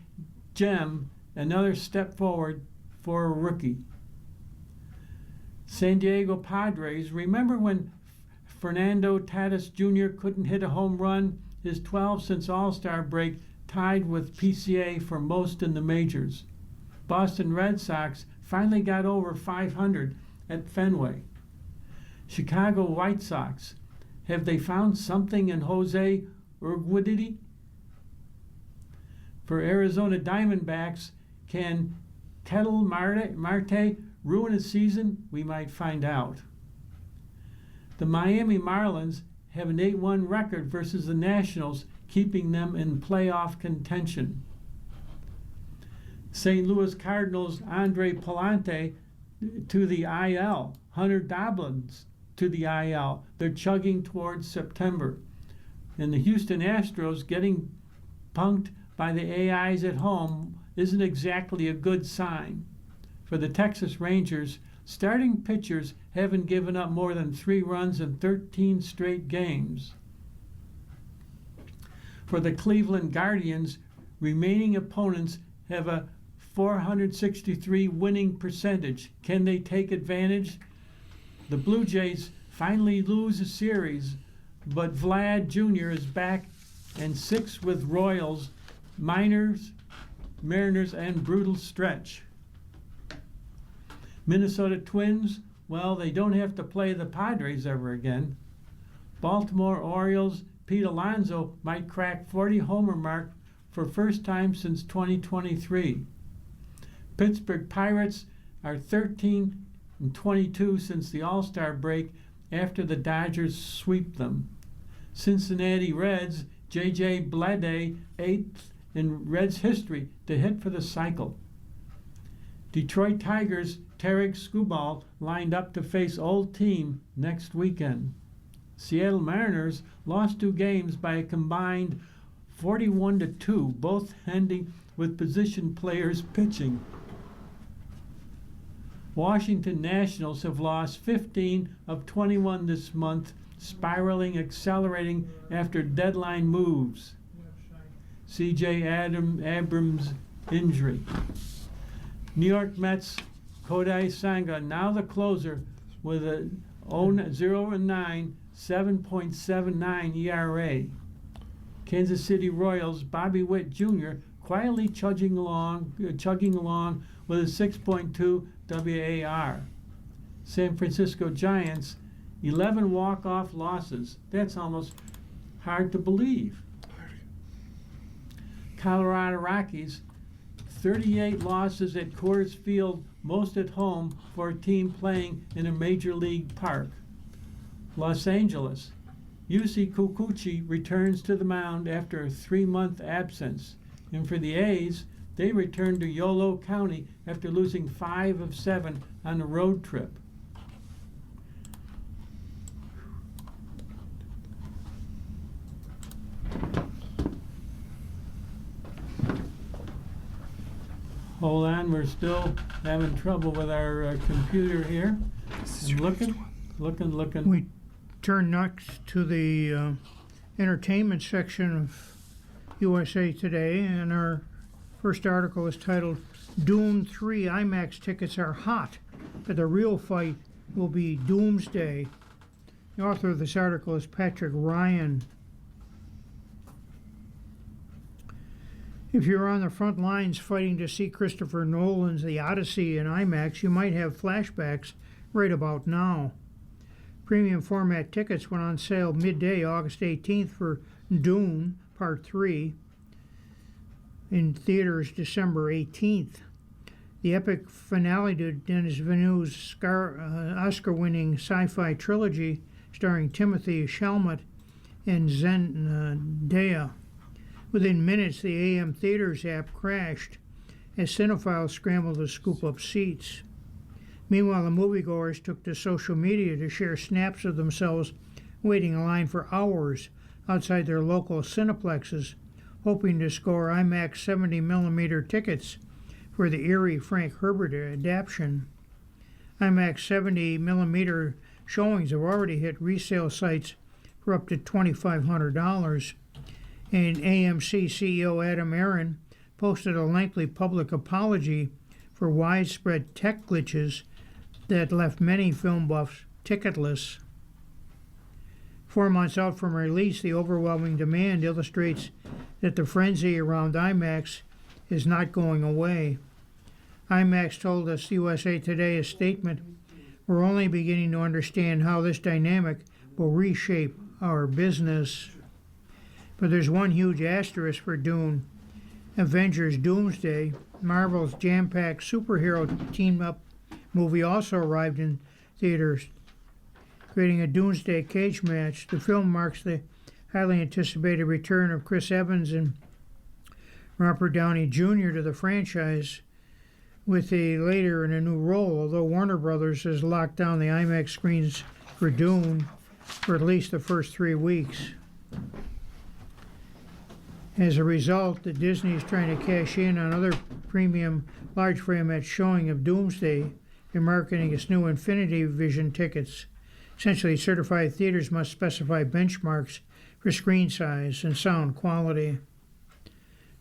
gem, another step forward for a rookie. San Diego Padres, remember when Fernando Tatis Jr. couldn't hit a home run? His 12 since All-Star break tied with PCA for most in the majors. Boston Red Sox finally got over 500 at Fenway. Chicago White Sox, have they found something in Jose Urquidy? For Arizona Diamondbacks, can Ketel Marte ruin a season? We might find out. The Miami Marlins have an 8-1 record versus the Nationals, keeping them in playoff contention. St. Louis Cardinals' Andre Pallante to the IL. Hunter Dobbins to the IL. They're chugging towards September. And the Houston Astros getting punked by the AIs at home isn't exactly a good sign. For the Texas Rangers, starting pitchers haven't given up more than 3 runs in 13 straight games. For the Cleveland Guardians, remaining opponents have a .463 winning percentage. Can they take advantage? The Blue Jays finally lose a series, but Vlad Jr. is back and 6 with Royals, Mariners, and brutal stretch. Minnesota Twins, well, they don't have to play the Padres ever again. Baltimore Orioles, Pete Alonso might crack 40 homer mark for first time since 2023. Pittsburgh Pirates are 13-22 since the All-Star break after the Dodgers sweep them. Cincinnati Reds, J.J. Bleday, 8th in Reds history to hit for the cycle. Detroit Tigers, Tarek Skubal lined up to face Old Team next weekend. Seattle Mariners lost 2 games by a combined 41-2, both ending with position players pitching. Washington Nationals have lost 15 of 21 this month, spiraling, accelerating after deadline moves. C.J. Abrams' injury. New York Mets, Kodai Senga, now the closer with a 0-9, 7.79 ERA. Kansas City Royals, Bobby Witt Jr. quietly chugging along with a 6.2 WAR. San Francisco Giants, 11 walk-off losses. That's almost hard to believe. Colorado Rockies, 38 losses at Coors Field, most at home for a team playing in a major league park. Los Angeles, Yusei Kikuchi returns to the mound after a 3-month absence. And for the A's, they returned to Yolo County after losing 5 of 7 on a road trip. Hold on, we're still having trouble with our computer here. Looking. We turn next to the entertainment section of USA Today, and our first article is titled, Dune 3 IMAX tickets are hot, but the real fight will be Doomsday. The author of this article is Patrick Ryan. If you're on the front lines fighting to see Christopher Nolan's The Odyssey in IMAX, you might have flashbacks right about now. Premium format tickets went on sale midday, August 18th for Dune Part 3, in theaters December 18th. The epic finale to Denis Villeneuve's Oscar-winning sci-fi trilogy starring Timothée Chalamet and Zendaya. Within minutes, the AM Theaters app crashed as cinephiles scrambled to scoop up seats. Meanwhile, the moviegoers took to social media to share snaps of themselves waiting in line for hours outside their local cineplexes, hoping to score IMAX 70mm tickets for the eerie Frank Herbert adaptation. IMAX 70mm showings have already hit resale sites for up to $2,500. And AMC CEO Adam Aron posted a lengthy public apology for widespread tech glitches that left many film buffs ticketless. 4 months out from release, the overwhelming demand illustrates that the frenzy around IMAX is not going away. IMAX told us USA Today a statement, "We're only beginning to understand how this dynamic will reshape our business." But there's one huge asterisk for Dune. Avengers Doomsday, Marvel's jam-packed superhero team-up movie, also arrived in theaters, creating a Doomsday cage match. The film marks the highly anticipated return of Chris Evans and Robert Downey Jr. to the franchise, with a later in a new role, although Warner Brothers has locked down the IMAX screens for Dune for at least the first 3 weeks. As a result, Disney is trying to cash in on other premium large format showing of Doomsday by marketing its new Infinity Vision tickets. Essentially, certified theaters must specify benchmarks for screen size and sound quality.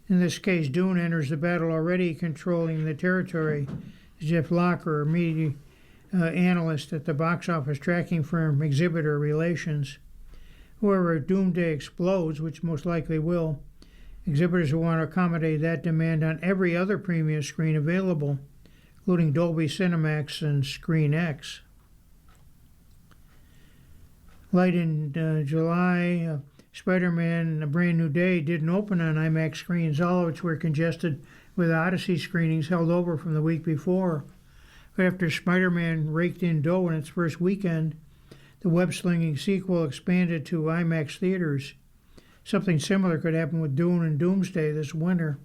In this case, Dune enters the battle already controlling the territory. Jeff Locker, a media analyst at the box office tracking firm Exhibitor Relations. However, if Doomsday explodes, which most likely will, exhibitors will want to accommodate that demand on every other premium screen available, including Dolby Cinemax and Screen X. Late in July, Spider-Man: A Brand New Day didn't open on IMAX screens, all of which were congested with Odyssey screenings held over from the week before. But after Spider-Man raked in dough in its first weekend, the web-slinging sequel expanded to IMAX theaters. Something similar could happen with Dune and Doomsday this winter.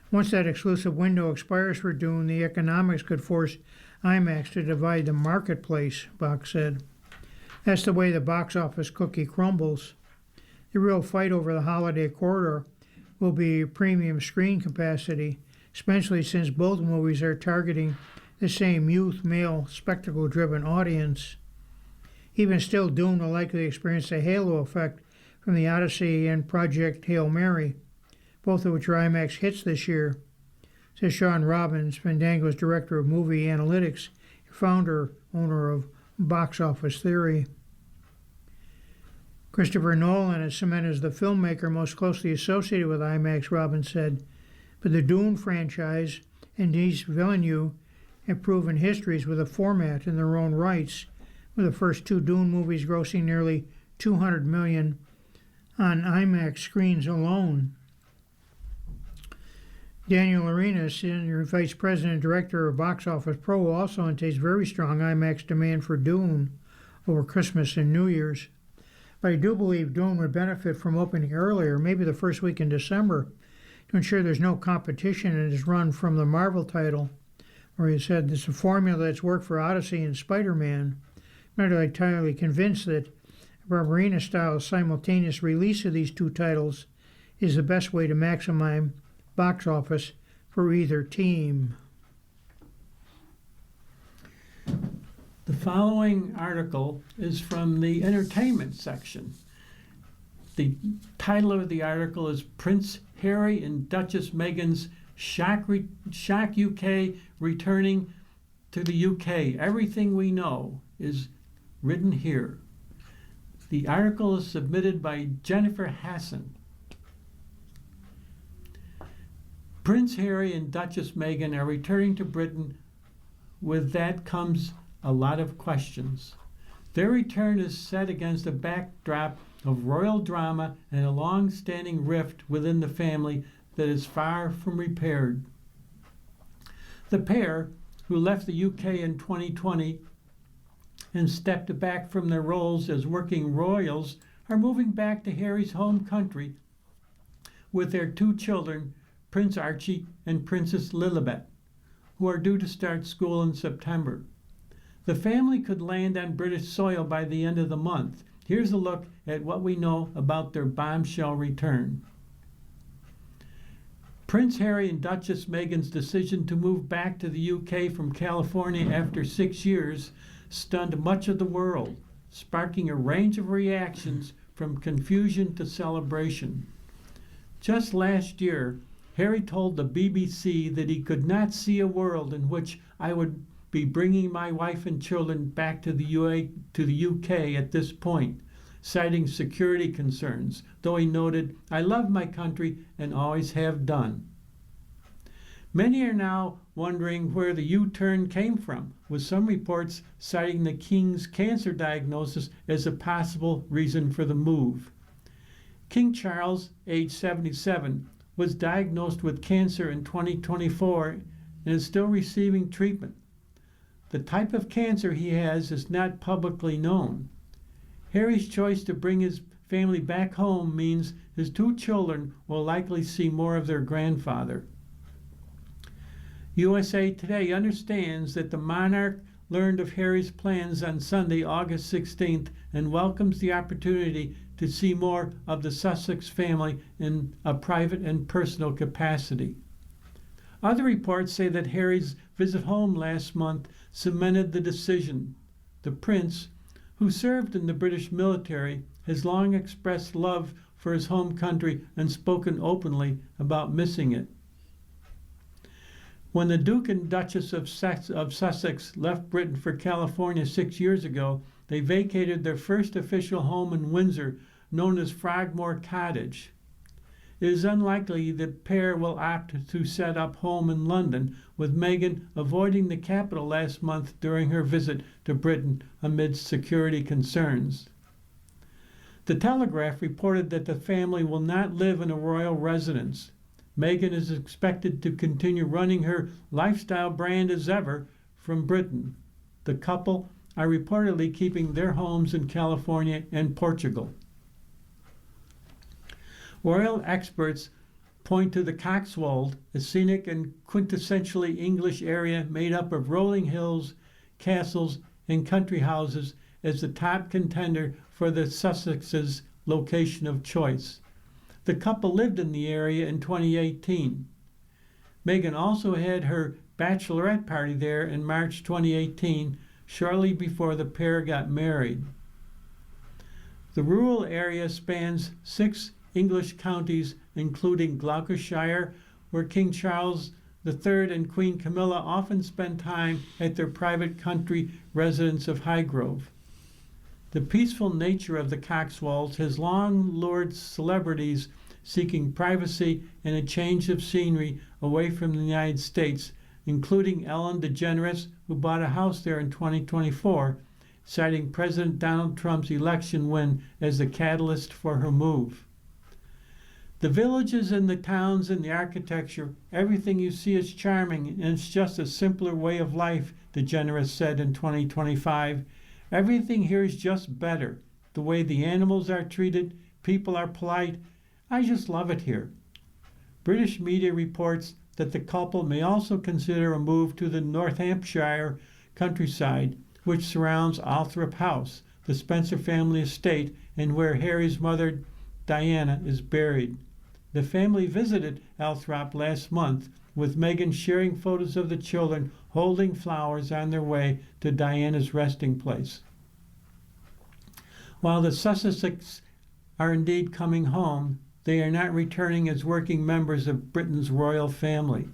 Once that exclusive window expires for Dune, the economics could force IMAX to divide the marketplace, Bach said. That's the way the box office cookie crumbles. The real fight over the holiday quarter will be premium screen capacity, especially since both movies are targeting the same youth, male, spectacle-driven audience. Even still, Dune will likely experience a halo effect from the Odyssey and Project Hail Mary, both of which are IMAX hits this year, says Sean Robbins, Fandango's director of movie analytics, owner of Box Office Theory. Christopher Nolan is cemented as the filmmaker most closely associated with IMAX, Robbins said, but the Dune franchise and Denis Villeneuve have proven histories with the format in their own rights, with the first two Dune movies grossing nearly $200 million on IMAX screens alone. Daniel Arenas, Senior Vice President and Director of Box Office Pro, also entails very strong IMAX demand for Dune over Christmas and New Year's. But I do believe Dune would benefit from opening earlier, maybe the first week in December, to ensure there's no competition in its run from the Marvel title, where he said it's a formula that's worked for Odyssey and Spider-Man. I'm not entirely convinced that Barbarina-style simultaneous release of these two titles is the best way to maximize box office for either team. The following article is from the entertainment section. The title of the article is Prince Harry and Duchess Meghan's Shock UK returning to the UK. Everything we know is written here. The article is submitted by Jennifer Hassan. Prince Harry and Duchess Meghan are returning to Britain. With that comes a lot of questions. Their return is set against a backdrop of royal drama and a long-standing rift within the family that is far from repaired. The pair, who left the UK in 2020 and stepped back from their roles as working royals, are moving back to Harry's home country with their two children, Prince Archie and Princess Lilibet, who are due to start school in September. The family could land on British soil by the end of the month. Here's a look at what we know about their bombshell return. Prince Harry and Duchess Meghan's decision to move back to the UK from California after 6 years stunned much of the world, sparking a range of reactions from confusion to celebration. Just last year, Harry told the BBC that he could not see a world in which I would be bringing my wife and children back to the UK at this point, citing security concerns, though he noted, "I love my country and always have done." Many are now wondering where the U-turn came from, with some reports citing the King's cancer diagnosis as a possible reason for the move. King Charles, age 77, was diagnosed with cancer in 2024 and is still receiving treatment. The type of cancer he has is not publicly known. Harry's choice to bring his family back home means his two children will likely see more of their grandfather. USA Today understands that the monarch learned of Harry's plans on Sunday, August 16th, and welcomes the opportunity to to see more of the Sussex family in a private and personal capacity. Other reports say that Harry's visit home last month cemented the decision. The prince, who served in the British military, has long expressed love for his home country and spoken openly about missing it. When the Duke and Duchess of Sussex left Britain for California 6 years ago, they vacated their first official home in Windsor, known as Frogmore Cottage. It is unlikely the pair will opt to set up home in London, with Meghan avoiding the capital last month during her visit to Britain amidst security concerns. The Telegraph reported that the family will not live in a royal residence. Meghan is expected to continue running her lifestyle brand as ever from Britain. The couple are reportedly keeping their homes in California and Portugal. Royal experts point to the Cotswold, a scenic and quintessentially English area made up of rolling hills, castles, and country houses, as the top contender for the Sussex's location of choice. The couple lived in the area in 2018. Meghan also had her bachelorette party there in March 2018, shortly before the pair got married. The rural area spans 6 English counties, including Gloucestershire, where King Charles III and Queen Camilla often spend time at their private country residence of Highgrove. The peaceful nature of the Cotswolds has long lured celebrities seeking privacy and a change of scenery away from the United States, including Ellen DeGeneres, who bought a house there in 2024, citing President Donald Trump's election win as the catalyst for her move. The villages and the towns and the architecture, everything you see is charming, and it's just a simpler way of life, DeGeneres said in 2025. Everything here is just better. The way the animals are treated, people are polite. I just love it here. British media reports that the couple may also consider a move to the Northamptonshire countryside, which surrounds Althorp House, the Spencer family estate, and where Harry's mother, Diana, is buried. The family visited Althorp last month, with Meghan sharing photos of the children holding flowers on their way to Diana's resting place. While the Sussexes are indeed coming home, they are not returning as working members of Britain's royal family.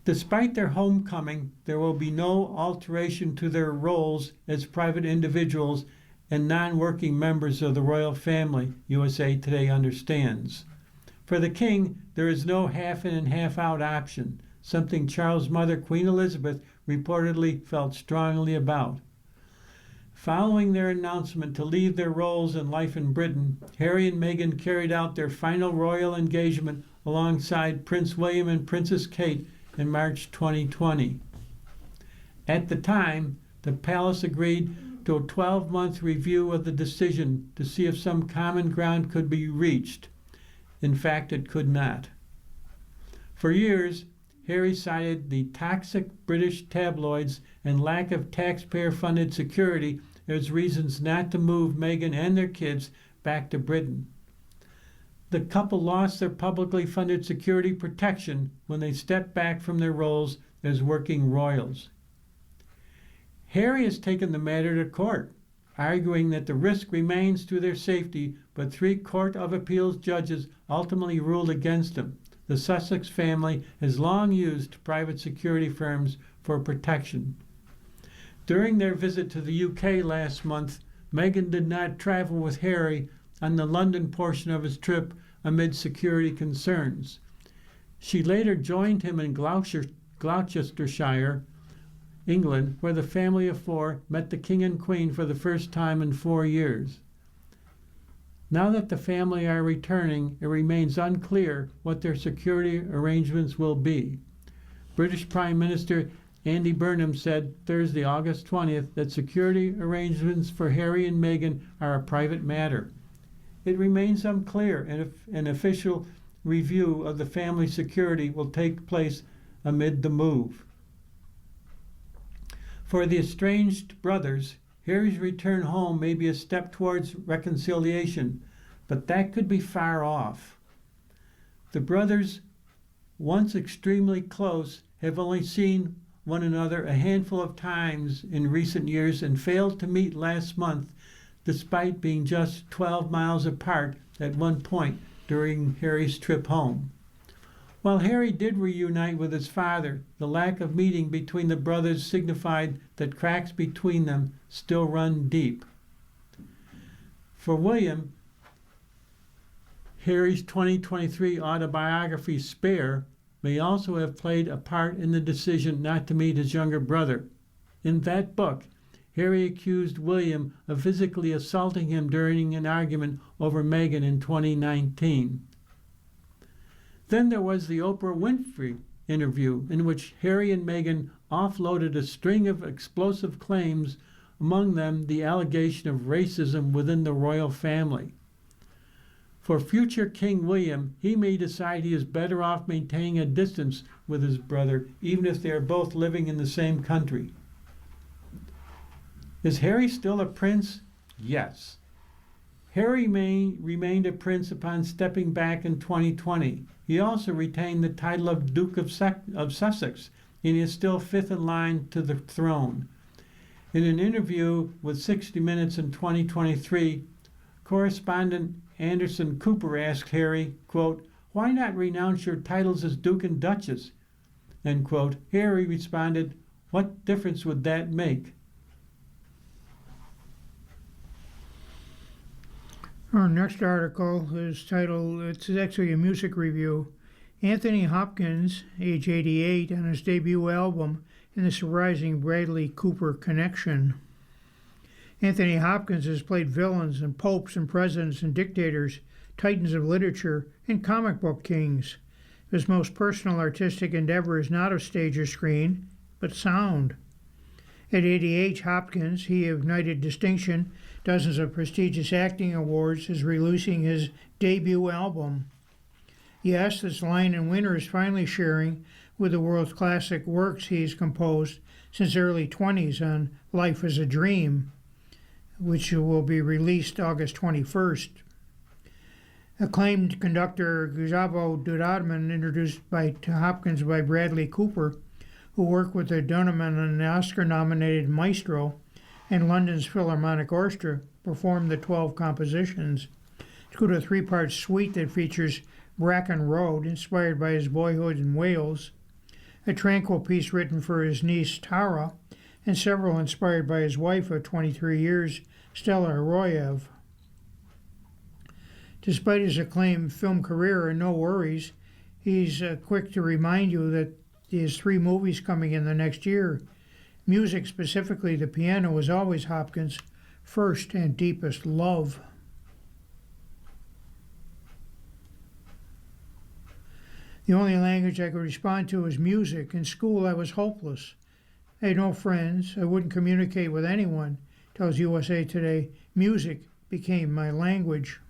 Despite their homecoming, there will be no alteration to their roles as private individuals and non-working members of the royal family, USA Today understands. For the king, there is no half-in and half-out option, something Charles' mother, Queen Elizabeth, reportedly felt strongly about. Following their announcement to leave their roles in life in Britain, Harry and Meghan carried out their final royal engagement alongside Prince William and Princess Kate in March 2020. At the time, the palace agreed to a 12-month review of the decision to see if some common ground could be reached. In fact, it could not. For years, Harry cited the toxic British tabloids and lack of taxpayer-funded security as reasons not to move Meghan and their kids back to Britain. The couple lost their publicly funded security protection when they stepped back from their roles as working royals. Harry has taken the matter to court, arguing that the risk remains to their safety, but 3 Court of Appeals judges ultimately ruled against him. The Sussex family has long used private security firms for protection. During their visit to the UK last month, Meghan did not travel with Harry on the London portion of his trip amid security concerns. She later joined him in Gloucestershire, England, where the family of 4 met the King and Queen for the first time in 4 years. Now that the family are returning, it remains unclear what their security arrangements will be. British Prime Minister Andy Burnham said Thursday, August 20th, that security arrangements for Harry and Meghan are a private matter. It remains unclear if an official review of the family's security will take place amid the move. For the estranged brothers, Harry's return home may be a step towards reconciliation, but that could be far off. The brothers, once extremely close, have only seen one another a handful of times in recent years and failed to meet last month, despite being just 12 miles apart at one point during Harry's trip home. While Harry did reunite with his father, the lack of meeting between the brothers signified that cracks between them still run deep. For William, Harry's 2023 autobiography, Spare, may also have played a part in the decision not to meet his younger brother. In that book, Harry accused William of physically assaulting him during an argument over Meghan in 2019. Then there was the Oprah Winfrey interview, in which Harry and Meghan offloaded a string of explosive claims, among them the allegation of racism within the royal family. For future King William, he may decide he is better off maintaining a distance with his brother, even if they are both living in the same country. Is Harry still a prince? Yes. Harry remained a prince upon stepping back in 2020. He also retained the title of Duke of Sussex, and he is still fifth in line to the throne. In an interview with 60 Minutes in 2023, correspondent Anderson Cooper asked Harry, quote, "Why not renounce your titles as Duke and Duchess?" End quote. Harry responded, "What difference would that make?" Our next article is titled, it's actually a music review. Anthony Hopkins, age 88, on his debut album, in the surprising Bradley Cooper connection. Anthony Hopkins has played villains and popes and presidents and dictators, titans of literature, and comic book kings. His most personal artistic endeavor is not of stage or screen, but sound. At 88, Hopkins, he ignited distinction, dozens of prestigious acting awards, is releasing his debut album. Yes, this Lion and Winter is finally sharing with the world's classic works he's composed since early 20s on Life is a Dream, which will be released August 21st. Acclaimed conductor Gustavo Dudamel, introduced to Hopkins by Bradley Cooper, who worked with the Donovan and Oscar-nominated Maestro and London's Philharmonic Orchestra, performed the 12 compositions. It's got a three-part suite that features Bracken Road, inspired by his boyhood in Wales, a tranquil piece written for his niece Tara, and several inspired by his wife of 23 years, Stella Arroyev. Despite his acclaimed film career and no worries, he's quick to remind you that he has 3 movies coming in the next year. Music, specifically the piano, was always Hopkins' first and deepest love. The only language I could respond to was music. In school, I was hopeless. I had no friends. I wouldn't communicate with anyone, tells USA Today. Music became my language.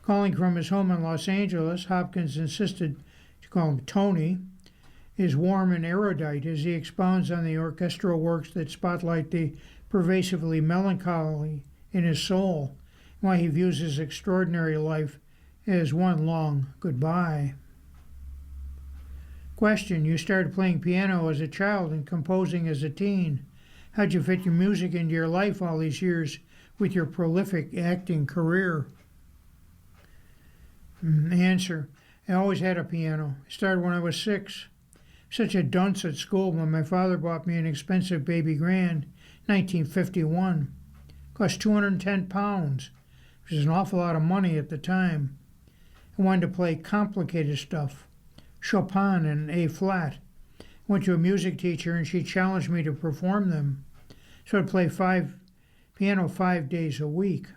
Calling from his home in Los Angeles, Hopkins insisted to call him Tony, is warm and erudite as he expounds on the orchestral works that spotlight the pervasively melancholy in his soul, and why he views his extraordinary life as one long goodbye. Question: you started playing piano as a child and composing as a teen. How'd you fit your music into your life all these years with your prolific acting career? Answer: I always had a piano. I started when I was 6. Such a dunce at school when my father bought me an expensive baby grand, 1951. Cost £210, which is an awful lot of money at the time. I wanted to play complicated stuff, Chopin and A flat. Went to a music teacher and she challenged me to perform them. So I'd play piano 5 days a week.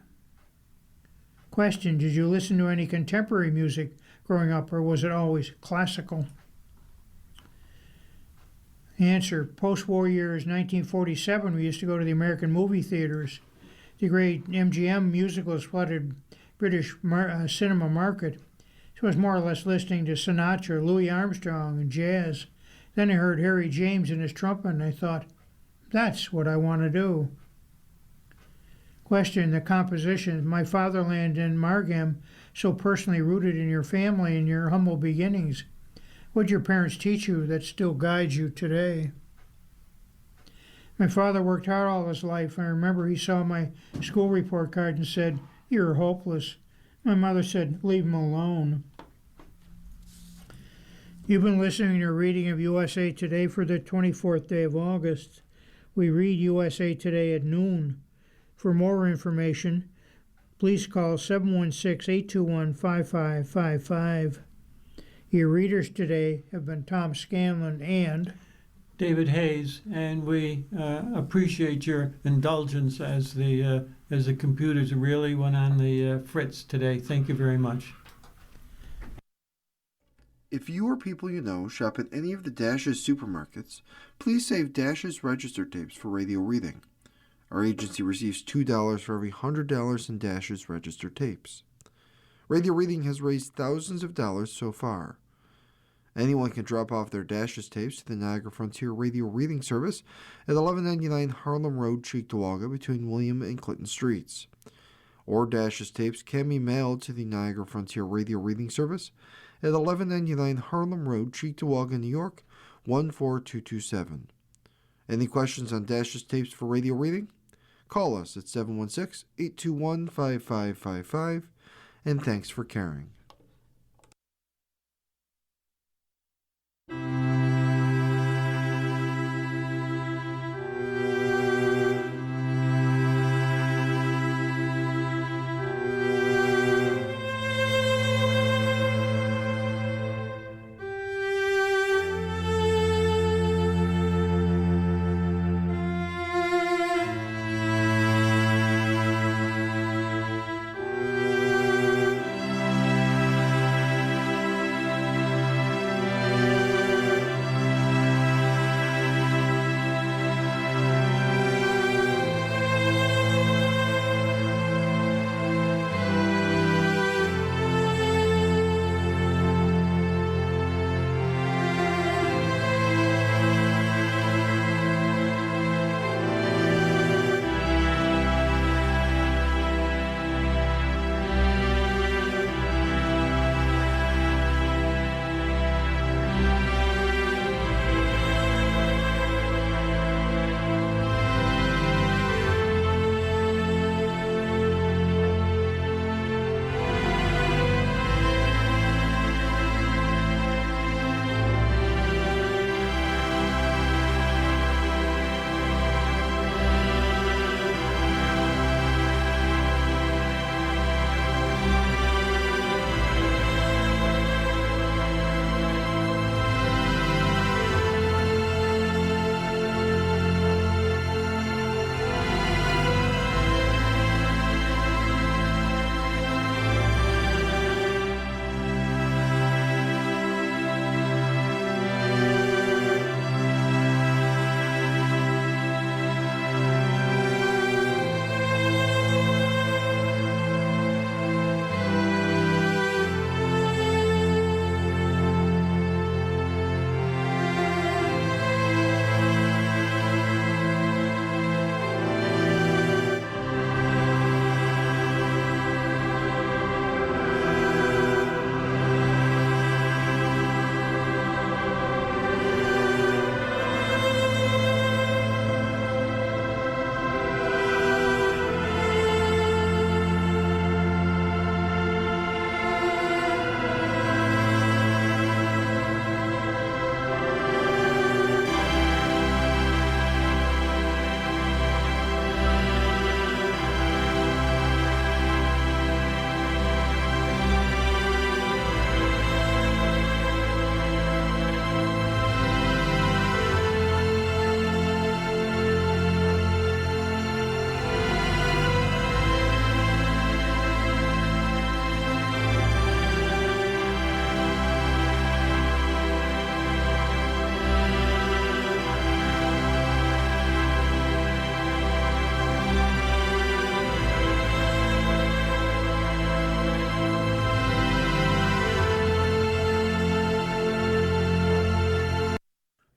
Question: did you listen to any contemporary music growing up, or was it always classical? Answer: post-war years, 1947, we used to go to the American movie theaters. The great MGM musicals flooded British cinema market. So I was more or less listening to Sinatra, Louis Armstrong, and jazz. Then I heard Harry James and his trumpet, and I thought, that's what I want to do. Question: the composition, My Fatherland and Margam, so personally rooted in your family and your humble beginnings. What did your parents teach you that still guides you today? My father worked hard all his life. I remember he saw my school report card and said, "You're hopeless." My mother said, "Leave him alone." You've been listening to a reading of USA Today for the 24th day of August. We read USA Today at noon. For more information, please call 716-821-5555. Your readers today have been Tom Scanlon and David Hayes, and we appreciate your indulgence as the computers really went on the fritz today. Thank you very much. If you or people you know shop at any of the Dash's supermarkets, please save Dash's register tapes for Radio Reading. Our agency receives $2 for every $100 in Dash's register tapes. Radio Reading has raised thousands of dollars so far. Anyone can drop off their Dash's tapes to the Niagara Frontier Radio Reading Service at 1199 Harlem Road, Cheektowaga, between William and Clinton Streets. Or Dash's tapes can be mailed to the Niagara Frontier Radio Reading Service at 1199 Harlem Road, Cheektowaga, New York, 14227. Any questions on Dash's tapes for Radio Reading? Call us at 716-821-5555, and thanks for caring.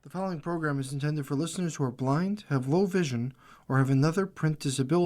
The following program is intended for listeners who are blind, have low vision, or have another print disability.